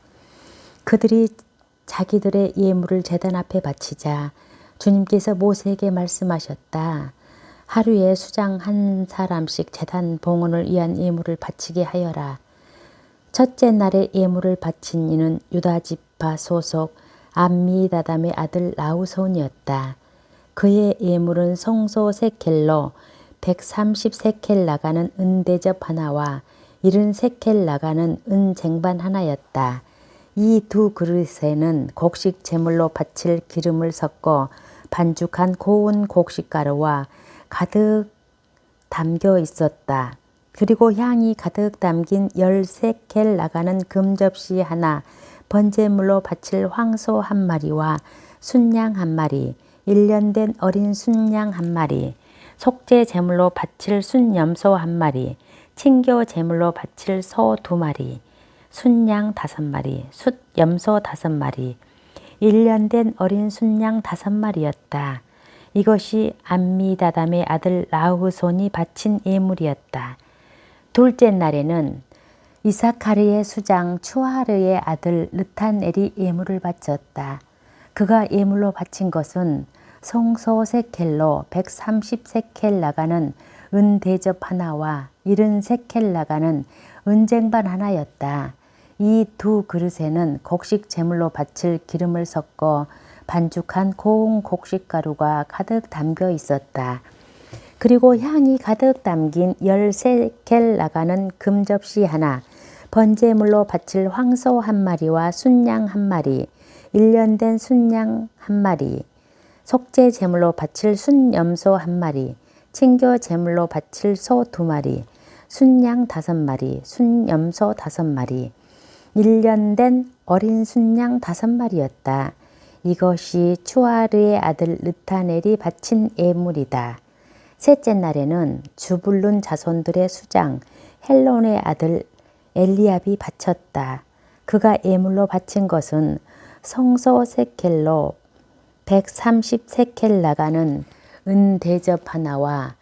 그들이 자기들의 예물을 제단 앞에 바치자 주님께서 모세에게 말씀하셨다. 하루에 수장 한 사람씩 제단 봉헌을 위한 예물을 바치게 하여라. 첫째 날에 예물을 바친 이는 유다 지파 소속 암미다담의 아들 라우손이었다. 그의 예물은 성소 3켈로 130세켈 나가는 은대접 하나와 70세켈 나가는 은쟁반 하나였다. 이 2 그릇에는 곡식 제물로 바칠 기름을 섞어 반죽한 고운 곡식가루와 가득 담겨 있었다. 그리고 향이 가득 담긴 10세켈 나가는 금접시 하나, 번제물로 바칠 황소 1마리와 순양 1마리, 1년 된 어린 순양 1마리, 속죄 제물로 바칠 순염소 1마리, 친교 제물로 바칠 소 2마리, 순양 5마리, 숫염소 5마리, 1년 된 어린 순양 5마리였다. 이것이 암미다담의 아들 라우손이 바친 예물이었다. 둘째 날에는 이사카르의 수장 추하르의 아들 르탄엘이 예물을 바쳤다. 그가 예물로 바친 것은 성소 3켈로 130세켈 나가는 은대접 하나와 70세켈 나가는 은쟁반 하나였다. 이 2 그릇에는 곡식 제물로 바칠 기름을 섞어 반죽한 고운 곡식가루가 가득 담겨 있었다. 그리고 향이 가득 담긴 10세켈 나가는 금접시 하나, 번제물로 바칠 황소 1마리와 순양 1마리, 1년 된 순양 1마리, 속죄 제물로 바칠 순염소 1마리, 친교 제물로 바칠 소 2마리, 순양 5마리, 순염소 5마리, 1년 된 어린 순양 5마리였다. 이것이 추아르의 아들 르타넬이 바친 예물이다. 셋째 날에는 주불룬 자손들의 수장 헬론의 아들 엘리압이 바쳤다. 그가 예물로 바친 것은 성소 3켈로 130세켈 나가는 은대접 하나와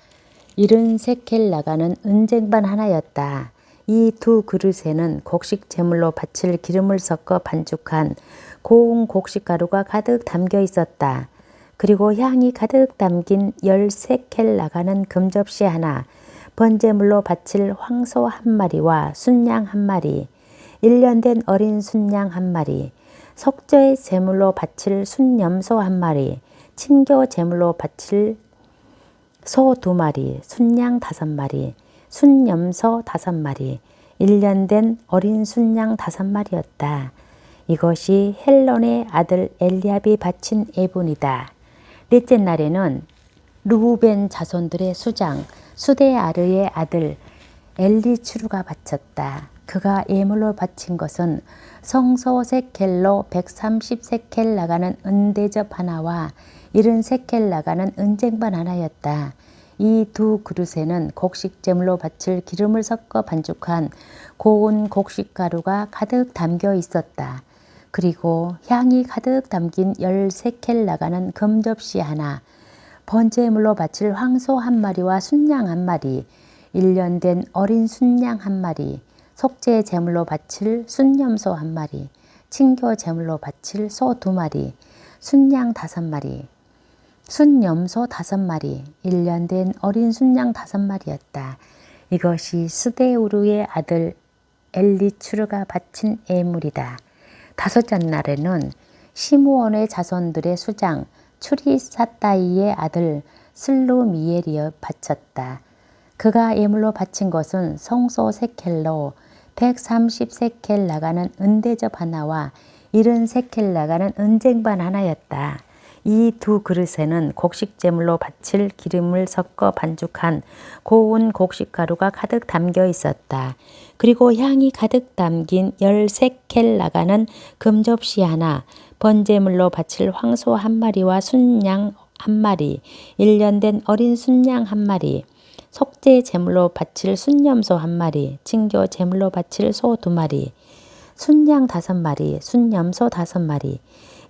70세켈 나가는 은쟁반 하나였다. 이 2 그릇에는 곡식 제물로 바칠 기름을 섞어 반죽한 고운 곡식가루가 가득 담겨 있었다. 그리고 향이 가득 담긴 10세켈 나가는 금접시 하나, 번제물로 바칠 황소 1마리와 순양 1마리, 1년 된 어린 순양 1마리, 속죄 제물로 바칠 순염소 1마리, 친교 제물로 바칠 소 2마리, 순양 5마리, 순염소 5마리, 1년 된 어린 순양 5마리였다. 이것이 헬론의 아들 엘리압이 바친 예분이다. 넷째 날에는 르우벤 자손들의 수장 수데아르의 아들 엘리추르가 바쳤다. 그가 예물로 바친 것은 성소세켈로 130세켈 나가는 은대접 하나와 70세켈 나가는 은쟁반 하나였다. 이 두 그릇에는 곡식제물로 바칠 기름을 섞어 반죽한 고운 곡식가루가 가득 담겨 있었다. 그리고 향이 가득 담긴 10세켈 나가는 금접시 하나, 번제물로 바칠 황소 한 마리와 순양 한 마리, 1년 된 어린 순양 한 마리, 속죄 제물로 바칠 순염소 한 마리, 친교 제물로 바칠 소 2마리, 순양 5마리, 순염소 5마리, 1년 된 어린 순양 5마리였다. 이것이 스데우르의 아들 엘리추르가 바친 예물이다. 다섯째 날에는 시므온의 자손들의 수장 추리사따이의 아들 슬루미엘이 바쳤다. 그가 예물로 바친 것은 성소 세켈로 130세켈 나가는 은대접 하나와 70세켈 나가는 은쟁반 하나였다. 이 두 그릇에는 곡식제물로 바칠 기름을 섞어 반죽한 고운 곡식가루가 가득 담겨 있었다. 그리고 향이 가득 담긴 10세켈 나가는 금접시 하나, 번제물로 바칠 황소 한 마리와 순양 한 마리, 1년 된 어린 순양 한 마리, 속죄 제물로 바칠 순염소 한 마리, 친교 제물로 바칠 소 2마리, 순양 5마리, 순염소 5마리,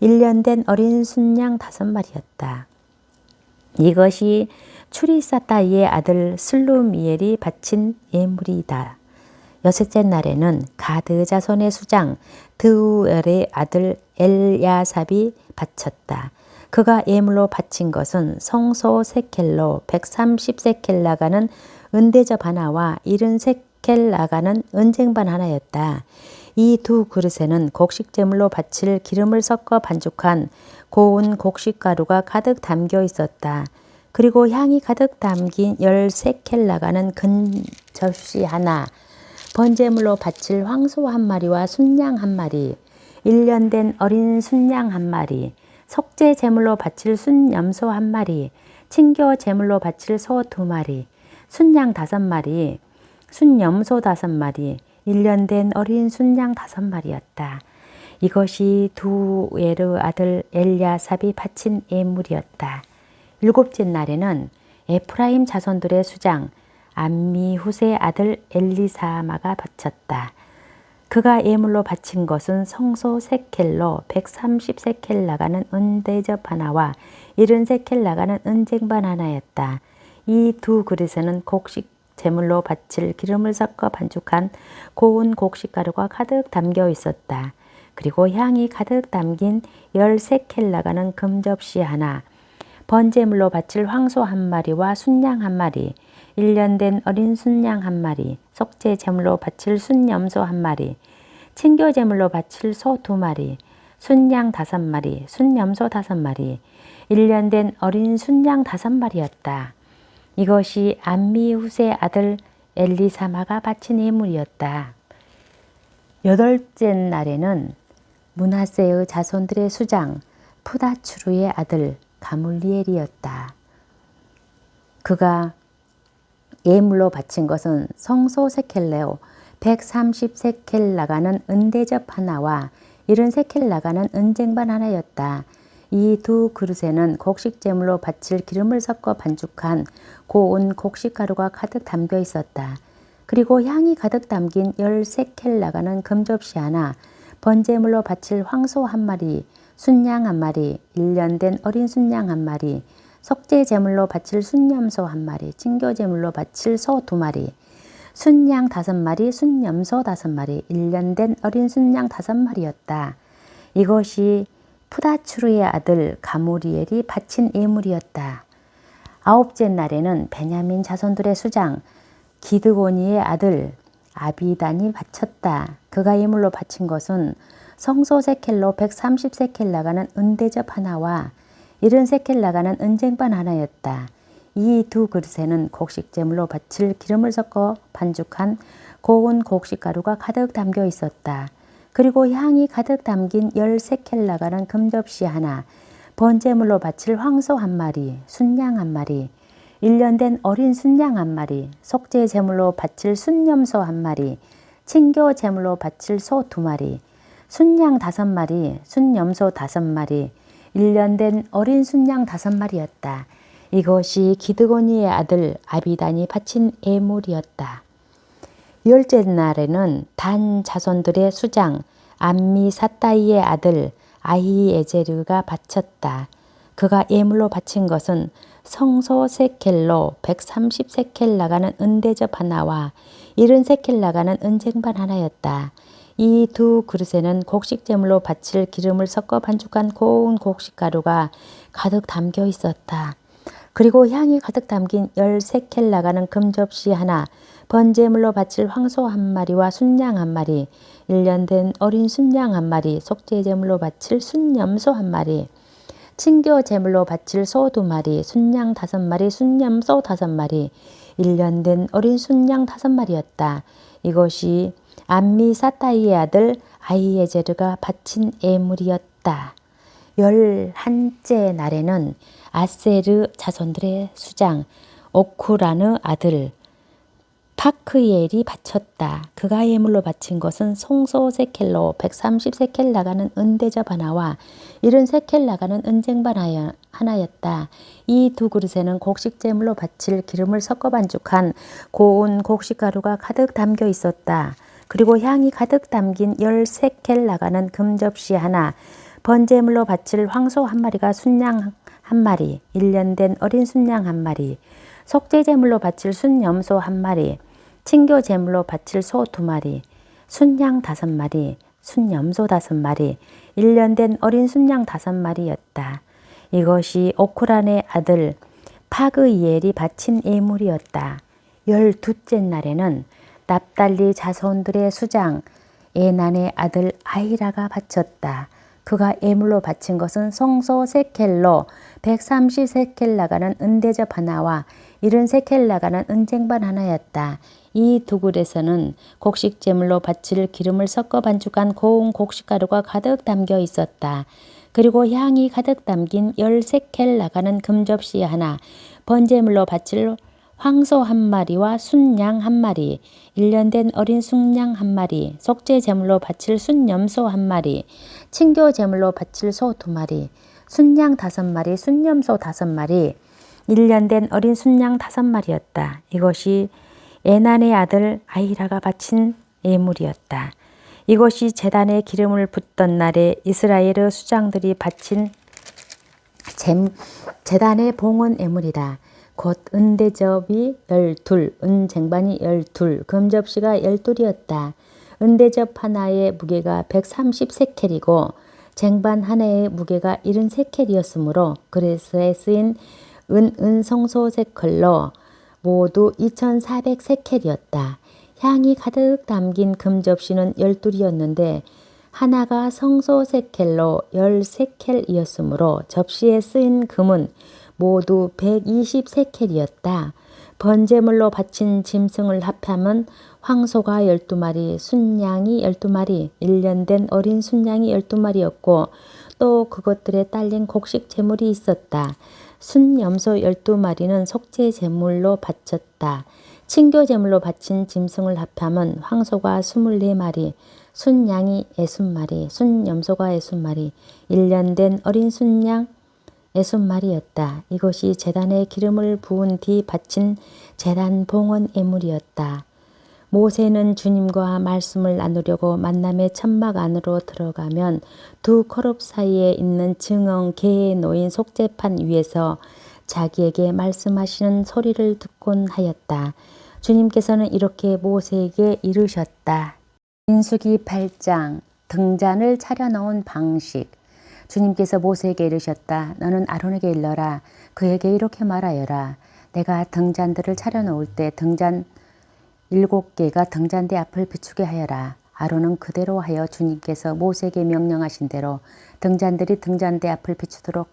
1년 된 어린 순양 5마리였다. 이것이 추리사따이의 아들 슬루미엘이 바친 예물이다. 여섯째 날에는 가드 자손의 수장 드우엘의 아들 엘야삽이 바쳤다. 그가 예물로 바친 것은 성소 세켈로 130세켈 나가는 은대접 하나와 70세켈 나가는 은쟁반 하나였다. 이 두 그릇에는 곡식제물로 바칠 기름을 섞어 반죽한 고운 곡식가루가 가득 담겨 있었다. 그리고 향이 가득 담긴 10세켈 나가는 금접시 하나, 번제물로 바칠 황소 한 마리와 순양 한 마리, 1년 된 어린 순양 한 마리, 속죄 제물로 바칠 순염소 한 마리, 친교 제물로 바칠 소 2마리, 순양 5마리, 순염소 5마리, 1년 된 어린 순양 5마리였다. 이것이 두에르 아들 엘야삽이 바친 예물이었다. 일곱째 날에는 에프라임 자손들의 수장 암미훗의 아들 엘리사마가 바쳤다. 그가 예물로 바친 것은 성소 세켈로 130세켈 나가는 은대접 하나와 70세켈 나가는 은쟁반 하나였다. 이 두 그릇에는 곡식 제물로 바칠 기름을 섞어 반죽한 고운 곡식가루가 가득 담겨 있었다. 그리고 향이 가득 담긴 10세켈 나가는 금접시 하나, 번제물로 바칠 황소 한 마리와 순양 한 마리, 1년 된 어린 순양 한 마리, 속죄 제물로 바칠 순염소 한 마리, 친교 제물로 바칠 소 2마리, 순양 5마리, 순염소 5마리, 1년 된 어린 순양 5마리였다. 이것이 암미훗의 아들 엘리사마가 바친 예물이었다. 여덟째 날에는 므낫세의 자손들의 수장 푸다추르의 아들 가물리엘이었다. 그가 예물로 바친 것은 성소 세켈레오 130세켈 나가는 은대접 하나와 70세켈 나가는 은쟁반 하나였다. 이 두 그릇에는 곡식제물로 바칠 기름을 섞어 반죽한 고운 곡식가루가 가득 담겨 있었다. 그리고 향이 가득 담긴 10세켈 나가는 금접시 하나, 번제물로 바칠 황소 한 마리, 순양 한 마리, 1년 된 어린 순양 한 마리, 속죄 제물로 바칠 순염소 한 마리, 친교 제물로 바칠 소 2마리, 순양 5마리, 순염소 5마리, 1년 된 어린 순양 5마리였다. 이것이 푸다추르의 아들 가무리엘이 바친 예물이었다. 아홉째 날에는 베냐민 자손들의 수장 기드고니의 아들 아비단이 바쳤다. 그가 예물로 바친 것은 성소 세켈로 130세켈 나가는 은대접 하나와 70세켈 나가는 은쟁반 하나였다. 이 두 그릇에는 곡식제물로 바칠 기름을 섞어 반죽한 고운 곡식가루가 가득 담겨 있었다. 그리고 향이 가득 담긴 10세켈 나가는 금접시 하나, 번제물로 바칠 황소 한 마리, 순양 한 마리, 1년 된 어린 순양 한 마리, 속죄 제물로 바칠 순염소 한 마리, 친교 제물로 바칠 소 2마리, 순양 5마리, 순염소 5마리, 1년 된 어린 순양 5마리였다. 이것이 기드고니의 아들 아비단이 바친 예물이었다. 10째 날에는 단 자손들의 수장 암미사따이의 아들 아히에제르가 바쳤다. 그가 예물로 바친 것은 성소 세켈로 130세켈 나가는 은대접 하나와 70세켈 나가는 은쟁반 하나였다. 이 두 그릇에는 곡식 제물로 바칠 기름을 섞어 반죽한 고운 곡식 가루가 가득 담겨 있었다. 그리고 향이 가득 담긴 10세켈 나가는 금접시 하나, 번제물로 바칠 황소 한 마리와 순양 한 마리, 1년 된 어린 순양 한 마리, 속죄 제물로 바칠 순염소 한 마리, 친교 제물로 바칠 소 2마리, 순양 5마리, 순염소 5마리, 1년 된 어린 순양 5마리였다. 이것이 암미사따이의 아들 아히에제르가 바친 예물이었다. 11째 날에는 아세르 자손들의 수장 오쿠라느 아들 파크이엘이 바쳤다. 그가 예물로 바친 것은 송소 세켈로 130세켈 나가는 은대접 하나와 70세켈 나가는 은쟁반 하나였다. 이 두 그릇에는 곡식 제물로 바칠 기름을 섞어 반죽한 고운 곡식 가루가 가득 담겨 있었다. 그리고 향이 가득 담긴 10세켈 나가는 금접시 하나, 번제물로 바칠 황소 한 마리가 순양 한 마리, 1년 된 어린 순양 한 마리, 속죄 제물로 바칠 순염소 한 마리, 친교 제물로 바칠 소 2마리, 순양 5마리, 순염소 5마리, 1년 된 어린 순양 5마리였다. 이것이 오크란의 아들 파그이엘이 바친 예물이었다. 12째 날에는 납달리 자손들의 수장 에난의 아들 아히라가 바쳤다. 그가 예물로 바친 것은 성소 세켈로 130세켈 나가는 은대접 하나와 70세켈 나가는 은쟁반 하나였다. 이 두 그릇에서는 곡식 제물로 바칠 기름을 섞어 반죽한 고운 곡식 가루가 가득 담겨 있었다. 그리고 향이 가득 담긴 10세켈 나가는 금접시 하나, 번제물로 바칠 황소 한 마리와 순양 한 마리, 1년 된 어린 순양 한 마리, 속죄 제물로 바칠 순염소 한 마리, 친교 제물로 바칠 소 2마리, 순양 5마리, 순염소 5마리, 1년 된 어린 순양 5마리였다. 이것이 에난의 아들 아히라가 바친 예물이었다. 이것이 제단에 기름을 붓던 날에 이스라엘의 수장들이 바친 제단의 봉헌 예물이다. 곧 은대접이 12, 은쟁반이 12, 금접시가 12이었다. 은대접 하나의 무게가 130세켈이고 쟁반 하나의 무게가 70세켈이었으므로 그릇에 쓰인 은성소세클로 모두 2400세켈이었다. 향이 가득 담긴 금접시는 12이었는데 하나가 성소세켈로 10세켈이었으므로 접시에 쓰인 금은 모두 120세켈이었다. 번제물로 바친 짐승을 합하면 황소가 12마리, 순양이 12마리, 1년 된 어린 순양이 12마리였고 또 그것들에 딸린 곡식 제물이 있었다. 순염소 12마리는 속죄 제물로 바쳤다. 친교 제물로 바친 짐승을 합하면 황소가 24마리, 순양이 60마리, 순염소가 60마리, 1년 된 어린 순양 60마리였다. 이것이 제단에 기름을 부은 뒤 바친 제단 봉헌 예물이었다. 모세는 주님과 말씀을 나누려고 만남의 천막 안으로 들어가면 두 코룹 사이에 있는 증언 계에 놓인 속죄판 위에서 자기에게 말씀하시는 소리를 듣곤 하였다. 주님께서는 이렇게 모세에게 이르셨다. 민수기 8장 등잔을 차려놓은 방식. 주님께서 모세에게 이르셨다. 너는 아론에게 일러라. 그에게 이렇게 말하여라. 내가 등잔들을 차려놓을 때 등잔 7개가 등잔대 앞을 비추게 하여라. 아론은 그대로 하여 주님께서 모세에게 명령하신 대로 등잔들이 등잔대 앞을 비추도록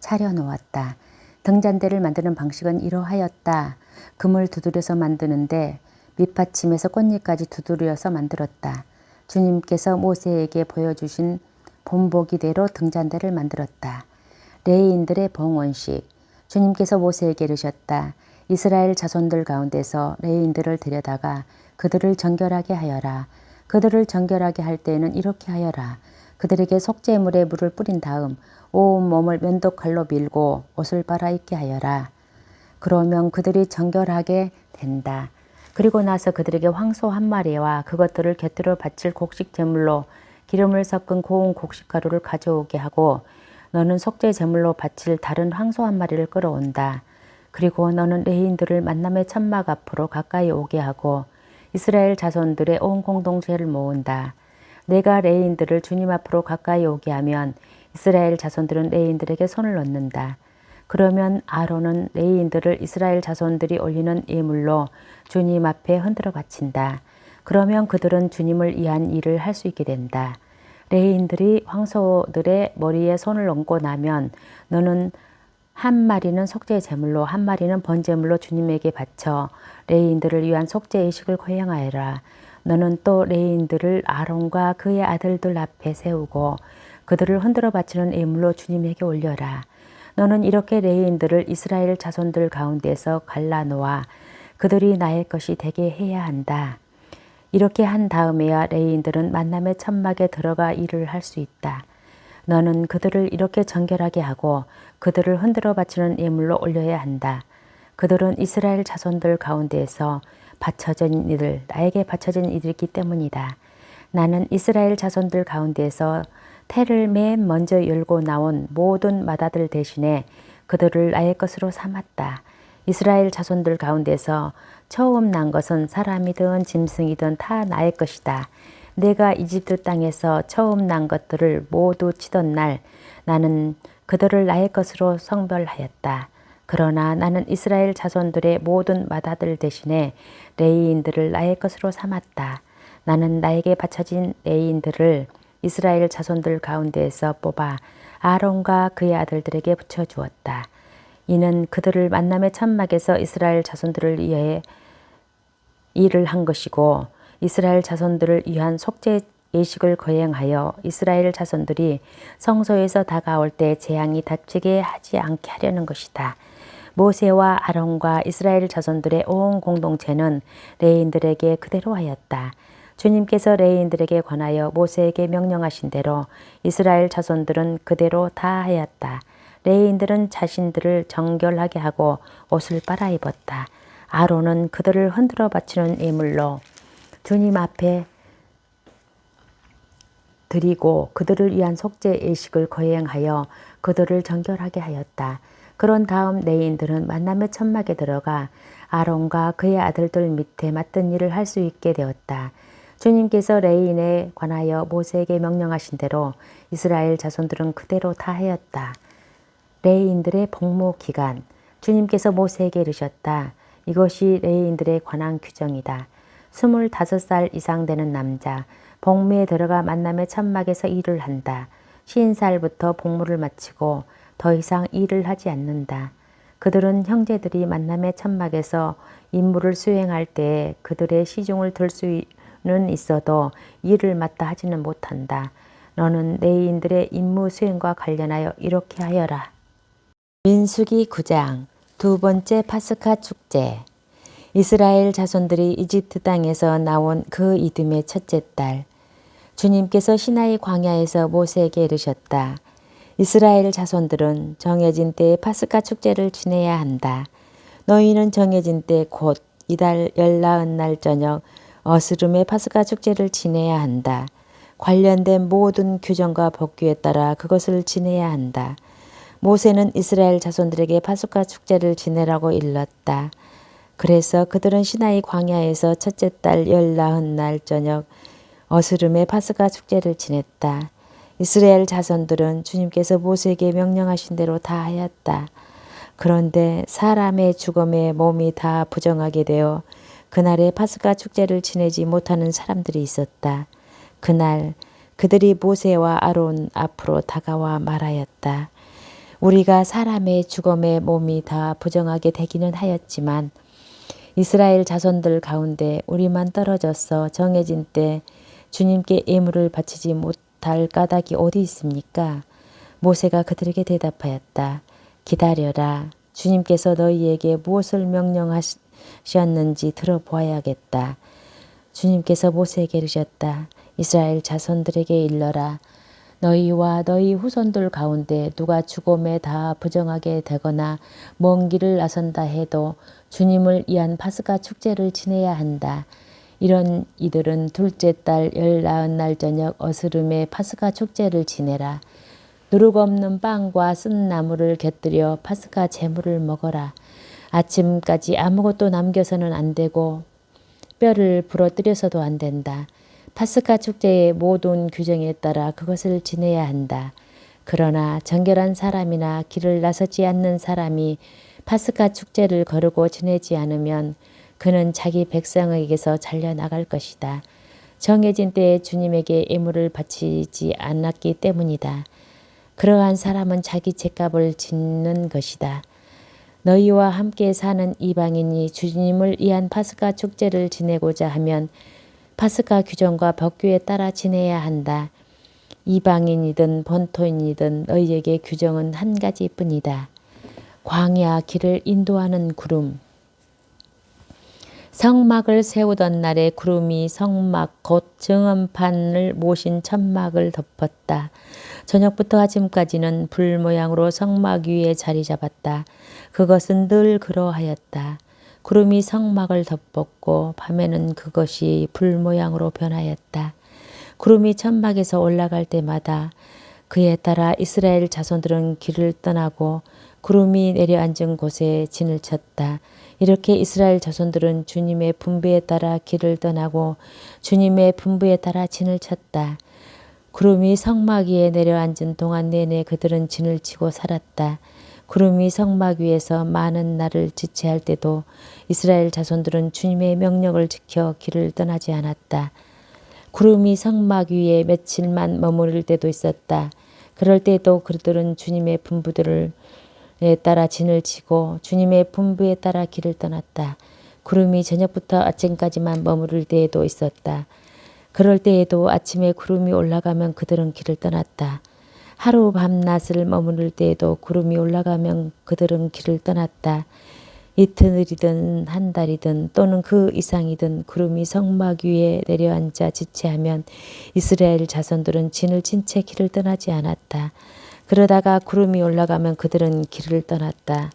차려놓았다. 등잔대를 만드는 방식은 이러하였다. 금을 두드려서 만드는데 밑받침에서 꽃잎까지 두드려서 만들었다. 주님께서 모세에게 보여주신 본보기대로 등잔대를 만들었다. 레위인들의 봉헌식. 주님께서 모세에게 이르셨다. 이스라엘 자손들 가운데서 레위인들을 데려다가 그들을 정결하게 하여라. 그들을 정결하게 할 때에는 이렇게 하여라. 그들에게 속죄물에 물을 뿌린 다음 온 몸을 면도칼로 밀고 옷을 빨아입게 하여라. 그러면 그들이 정결하게 된다. 그리고 나서 그들에게 황소 한 마리와 그것들을 곁들여 바칠 곡식 제물로 기름을 섞은 고운 곡식가루를 가져오게 하고 너는 속죄 제물로 바칠 다른 황소 한 마리를 끌어온다. 그리고 너는 레위인들을 만남의 천막 앞으로 가까이 오게 하고 이스라엘 자손들의 온 공동체를 모은다. 내가 레위인들을 주님 앞으로 가까이 오게 하면 이스라엘 자손들은 레위인들에게 손을 얹는다. 그러면 아론은 레위인들을 이스라엘 자손들이 올리는 예물로 주님 앞에 흔들어 바친다. 그러면 그들은 주님을 위한 일을 할 수 있게 된다. 레위인들이 황소들의 머리에 손을 얹고 나면 너는 한 마리는 속죄 제물로 한 마리는 번제물로 주님에게 바쳐 레위인들을 위한 속죄 의식을 거행하여라. 너는 또 레위인들을 아론과 그의 아들들 앞에 세우고 그들을 흔들어 바치는 예물로 주님에게 올려라. 너는 이렇게 레위인들을 이스라엘 자손들 가운데서 갈라놓아 그들이 나의 것이 되게 해야 한다. 이렇게 한 다음에야 레위인들은 만남의 천막에 들어가 일을 할 수 있다. 너는 그들을 이렇게 정결하게 하고 그들을 흔들어 바치는 예물로 올려야 한다. 그들은 이스라엘 자손들 가운데에서 바쳐진 이들, 나에게 바쳐진 이들이기 때문이다. 나는 이스라엘 자손들 가운데에서 태를 맨 먼저 열고 나온 모든 맏아들 대신에 그들을 나의 것으로 삼았다. 이스라엘 자손들 가운데서 처음 난 것은 사람이든 짐승이든 다 나의 것이다. 내가 이집트 땅에서 처음 난 것들을 모두 치던 날 나는 그들을 나의 것으로 성별하였다. 그러나 나는 이스라엘 자손들의 모든 맏아들 대신에 레위인들을 나의 것으로 삼았다. 나는 나에게 바쳐진 레위인들을 이스라엘 자손들 가운데에서 뽑아 아론과 그의 아들들에게 붙여주었다. 이는 그들을 만남의 천막에서 이스라엘 자손들을 위해 일을 한 것이고 이스라엘 자손들을 위한 속죄 예식을 거행하여 이스라엘 자손들이 성소에서 다가올 때 재앙이 닥치게 하지 않게 하려는 것이다. 모세와 아론과 이스라엘 자손들의 온 공동체는 레위인들에게 그대로 하였다. 주님께서 레위인들에게 관하여 모세에게 명령하신 대로 이스라엘 자손들은 그대로 다 하였다. 레위인들은 자신들을 정결하게 하고 옷을 빨아입었다. 아론은 그들을 흔들어 바치는 예물로 주님 앞에 드리고 그들을 위한 속죄 예식을 거행하여 그들을 정결하게 하였다. 그런 다음 레위인들은 만남의 천막에 들어가 아론과 그의 아들들 밑에 맡은 일을 할 수 있게 되었다. 주님께서 레위인에 관하여 모세에게 명령하신 대로 이스라엘 자손들은 그대로 다 하였다. 레위인들의 복무 기간. 주님께서 모세에게 이르셨다. 이것이 레위인들에 관한 규정이다. 25살 이상 되는 남자, 복무에 들어가 만남의 천막에서 일을 한다. 50살부터 복무를 마치고 더 이상 일을 하지 않는다. 그들은 형제들이 만남의 천막에서 임무를 수행할 때 그들의 시중을 들 수는 있어도 일을 맡다 하지는 못한다. 너는 레위인들의 임무 수행과 관련하여 이렇게 하여라. 민수기 9장 두 번째 파스카 축제. 이스라엘 자손들이 이집트 땅에서 나온 그 이듬해 첫째 달, 주님께서 시나이 광야에서 모세에게 이르셨다. 이스라엘 자손들은 정해진 때에 파스카 축제를 지내야 한다. 너희는 정해진 때 곧 이달 14날 저녁 어스름의 파스카 축제를 지내야 한다. 관련된 모든 규정과 법규에 따라 그것을 지내야 한다. 모세는 이스라엘 자손들에게 파스카 축제를 지내라고 일렀다. 그래서 그들은 시나이 광야에서 첫째 달 14날 저녁 어스름의 파스카 축제를 지냈다. 이스라엘 자손들은 주님께서 모세에게 명령하신 대로 다 하였다. 그런데 사람의 죽음에 몸이 다 부정하게 되어 그날에 파스카 축제를 지내지 못하는 사람들이 있었다. 그날 그들이 모세와 아론 앞으로 다가와 말하였다. 우리가 사람의 죽음에 몸이 다 부정하게 되기는 하였지만 이스라엘 자손들 가운데 우리만 떨어져서 정해진 때 주님께 예물을 바치지 못할 까닭이 어디 있습니까? 모세가 그들에게 대답하였다. 기다려라. 주님께서 너희에게 무엇을 명령하셨는지 들어보아야겠다. 주님께서 모세에게 이르셨다. 이스라엘 자손들에게 일러라. 너희와 너희 후손들 가운데 누가 죽음에 다 부정하게 되거나 먼 길을 나선다 해도 주님을 위한 파스가 축제를 지내야 한다. 이런 이들은 둘째 달 19날 저녁 어스름에 파스가 축제를 지내라. 누룩 없는 빵과 쓴 나물을 곁들여 파스가 제물을 먹어라. 아침까지 아무것도 남겨서는 안 되고 뼈를 부러뜨려서도 안 된다. 파스카 축제의 모든 규정에 따라 그것을 지내야 한다. 그러나 정결한 사람이나 길을 나서지 않는 사람이 파스카 축제를 거르고 지내지 않으면 그는 자기 백성에게서 잘려나갈 것이다. 정해진 때에 주님에게 예물을 바치지 않았기 때문이다. 그러한 사람은 자기 죗값을 짓는 것이다. 너희와 함께 사는 이방인이 주님을 위한 파스카 축제를 지내고자 하면 파스카 규정과 법규에 따라 지내야 한다. 이방인이든 본토인이든 너희에게 규정은 한 가지뿐이다. 광야 길을 인도하는 구름. 성막을 세우던 날에 구름이 성막 곧 증언판을 모신 천막을 덮었다. 저녁부터 아침까지는 불 모양으로 성막 위에 자리 잡았다. 그것은 늘 그러하였다. 구름이 성막을 덮었고 밤에는 그것이 불 모양으로 변하였다. 구름이 천막에서 올라갈 때마다 그에 따라 이스라엘 자손들은 길을 떠나고 구름이 내려앉은 곳에 진을 쳤다. 이렇게 이스라엘 자손들은 주님의 분부에 따라 길을 떠나고 주님의 분부에 따라 진을 쳤다. 구름이 성막 위에 내려앉은 동안 내내 그들은 진을 치고 살았다. 구름이 성막 위에서 많은 날을 지체할 때도 이스라엘 자손들은 주님의 명령을 지켜 길을 떠나지 않았다. 구름이 성막 위에 며칠만 머무를 때도 있었다. 그럴 때도 그들은 주님의 분부들에 따라 진을 치고 주님의 분부에 따라 길을 떠났다. 구름이 저녁부터 아침까지만 머무를 때에도 있었다. 그럴 때에도 아침에 구름이 올라가면 그들은 길을 떠났다. 하루 밤낮을 머무를 때에도 구름이 올라가면 그들은 길을 떠났다. 이틀이든 한 달이든 또는 그 이상이든 구름이 성막 위에 내려앉아 지체하면 이스라엘 자손들은 진을 친 채 길을 떠나지 않았다. 그러다가 구름이 올라가면 그들은 길을 떠났다.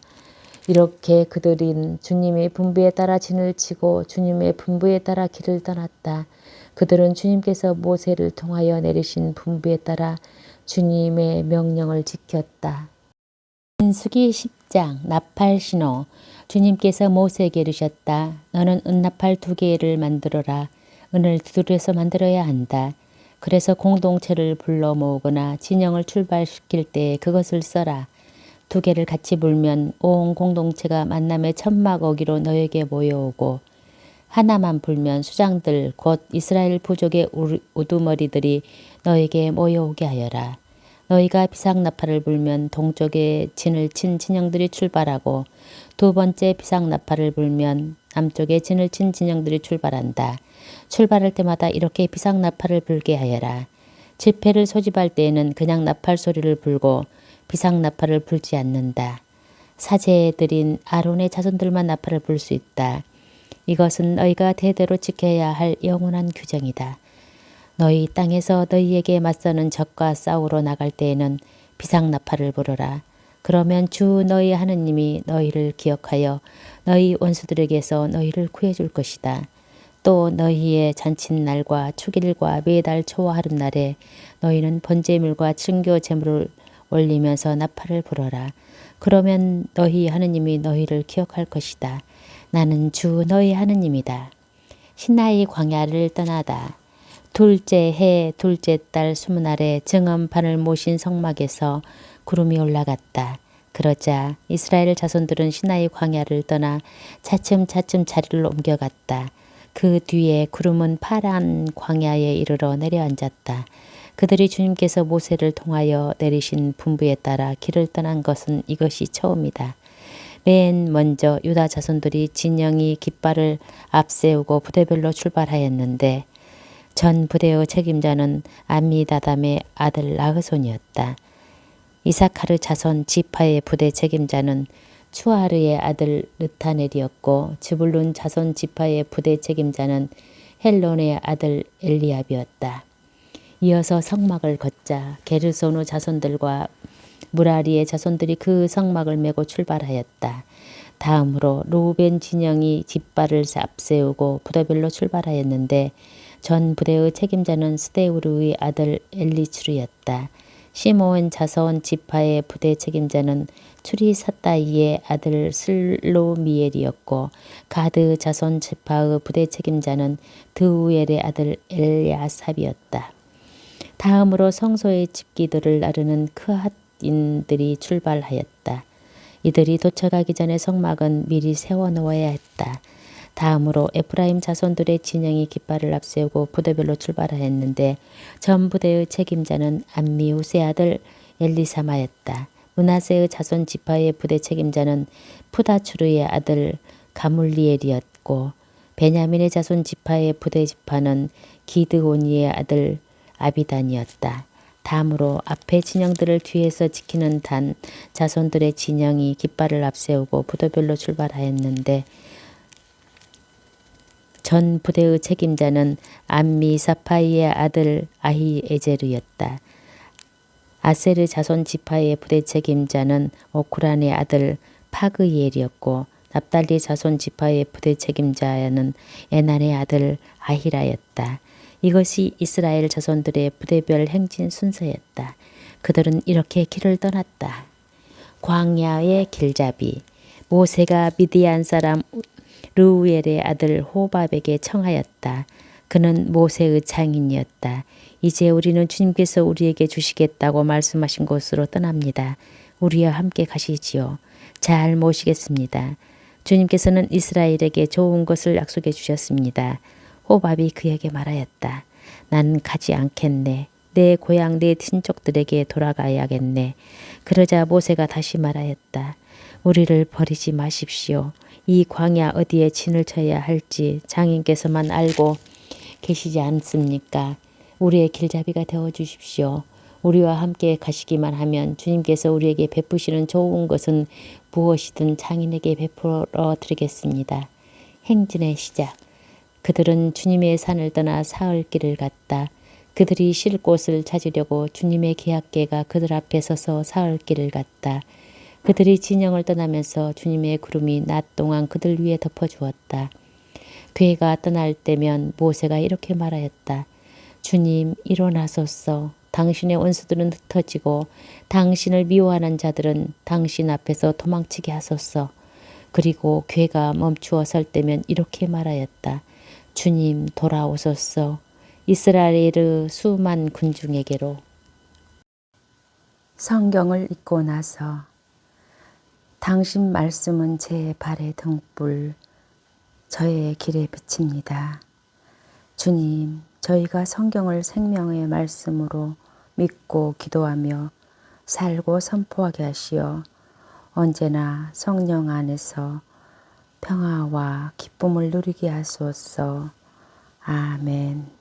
이렇게 그들은 주님의 분부에 따라 진을 치고 주님의 분부에 따라 길을 떠났다. 그들은 주님께서 모세를 통하여 내리신 분부에 따라 주님의 명령을 지켰다. 민수기 10장 나팔 신호. 주님께서 모세에게 이르셨다. 너는 은나팔 2개를 만들어라. 은을 두드려서 만들어야 한다. 그래서 공동체를 불러 모으거나 진영을 출발시킬 때 그것을 써라. 2개를 같이 불면 온 공동체가 만남의 천막 어기로 너에게 모여오고 하나만 불면 수장들 곧 이스라엘 부족의 우두머리들이 너에게 모여오게 하여라. 너희가 비상나팔을 불면 동쪽에 진을 친 진영들이 출발하고 2번째 비상나팔을 불면 남쪽에 진을 친 진영들이 출발한다. 출발할 때마다 이렇게 비상나팔을 불게 하여라. 집회를 소집할 때에는 그냥 나팔 소리를 불고 비상나팔을 불지 않는다. 사제들인 아론의 자손들만 나팔을 불 수 있다. 이것은 너희가 대대로 지켜야 할 영원한 규정이다. 너희 땅에서 너희에게 맞서는 적과 싸우러 나갈 때에는 비상나팔을 불어라. 그러면 주 너희 하느님이 너희를 기억하여 너희 원수들에게서 너희를 구해줄 것이다. 또 너희의 잔칫날과 축일과 매달 초와 하룻날에 너희는 번제물과 증교 제물을 올리면서 나팔을 불어라. 그러면 너희 하느님이 너희를 기억할 것이다. 나는 주 너희 하느님이다. 시나이 광야를 떠나다. 둘째 해 둘째 달 20날에 증언판을 모신 성막에서 구름이 올라갔다. 그러자 이스라엘 자손들은 시나이 광야를 떠나 차츰차츰 자리를 옮겨갔다. 그 뒤에 구름은 파란 광야에 이르러 내려앉았다. 그들이 주님께서 모세를 통하여 내리신 분부에 따라 길을 떠난 것은 이것이 처음이다. 맨 먼저 유다 자손들이 진영이 깃발을 앞세우고 부대별로 출발하였는데 전 부대의 책임자는 암미다담의 아들 나흐손이었다. 이사카르 자손 지파의 부대 책임자는 추아르의 아들 르타넬이었고 즈불룬 자손 지파의 부대 책임자는 헬론의 아들 엘리압이었다. 이어서 성막을 걷자 게르소누 자손들과 무라리의 자손들이 그 성막을 메고 출발하였다. 다음으로 루벤 진영이 깃발을 앞세우고 부대별로 출발하였는데 전 부대의 책임자는 스데우르의 아들 엘리추르였다. 시므온 자손 지파의 부대 책임자는 추리사따이의 아들 슬로미엘이었고 가드 자손 지파의 부대 책임자는 드우엘의 아들 엘야삽이었다. 다음으로 성소의 집기들을 나르는 크핫인들이 출발하였다. 이들이 도착하기 전에 성막은 미리 세워놓아야 했다. 다음으로 에프라임 자손들의 진영이 깃발을 앞세우고 부대별로 출발하였는데 전 부대의 책임자는 암미우스의 아들 엘리사마였다. 므낫세의 자손 지파의 부대 책임자는 푸다추르의 아들 가물리엘이었고 베냐민의 자손 지파의 부대 지파는 기드오니의 아들 아비단이었다. 다음으로 앞에 진영들을 뒤에서 지키는 단 자손들의 진영이 깃발을 앞세우고 부대별로 출발하였는데 전 부대의 책임자는 암미사파이의 아들 아히에제르였다. 아세르 자손 지파의 부대 책임자는 오쿠란의 아들 파그이엘이었고 납달리 자손 지파의 부대 책임자는 에난의 아들 아히라였다. 이것이 이스라엘 자손들의 부대별 행진 순서였다. 그들은 이렇게 길을 떠났다. 광야의 길잡이. 모세가 미디안 사람 르우엘의 아들 호밥에게 청하였다. 그는 모세의 장인이었다. 이제 우리는 주님께서 우리에게 주시겠다고 말씀하신 곳으로 떠납니다. 우리와 함께 가시지요. 잘 모시겠습니다. 주님께서는 이스라엘에게 좋은 것을 약속해 주셨습니다. 호밥이 그에게 말하였다. 난 가지 않겠네. 내 고향 내 친족들에게 돌아가야겠네. 그러자 모세가 다시 말하였다. 우리를 버리지 마십시오. 이 광야 어디에 진을 쳐야 할지 장인께서만 알고 계시지 않습니까? 우리의 길잡이가 되어 주십시오. 우리와 함께 가시기만 하면 주님께서 우리에게 베푸시는 좋은 것은 무엇이든 장인에게 베풀어 드리겠습니다. 행진의 시작. 그들은 주님의 산을 떠나 사흘 길을 갔다. 그들이 쉴 곳을 찾으려고 주님의 계약궤가 그들 앞에 서서 사흘 길을 갔다. 그들이 진영을 떠나면서 주님의 구름이 낮 동안 그들 위에 덮어주었다. 궤가 떠날 때면 모세가 이렇게 말하였다. 주님 일어나소서. 당신의 원수들은 흩어지고 당신을 미워하는 자들은 당신 앞에서 도망치게 하소서. 그리고 궤가 멈추어 설 때면 이렇게 말하였다. 주님 돌아오소서. 이스라엘의 수만 군중에게로. 성경을 읽고 나서 당신 말씀은 제 발의 등불, 저의 길에 비칩니다. 주님, 저희가 성경을 생명의 말씀으로 믿고 기도하며 살고 선포하게 하시어 언제나 성령 안에서 평화와 기쁨을 누리게 하소서. 아멘.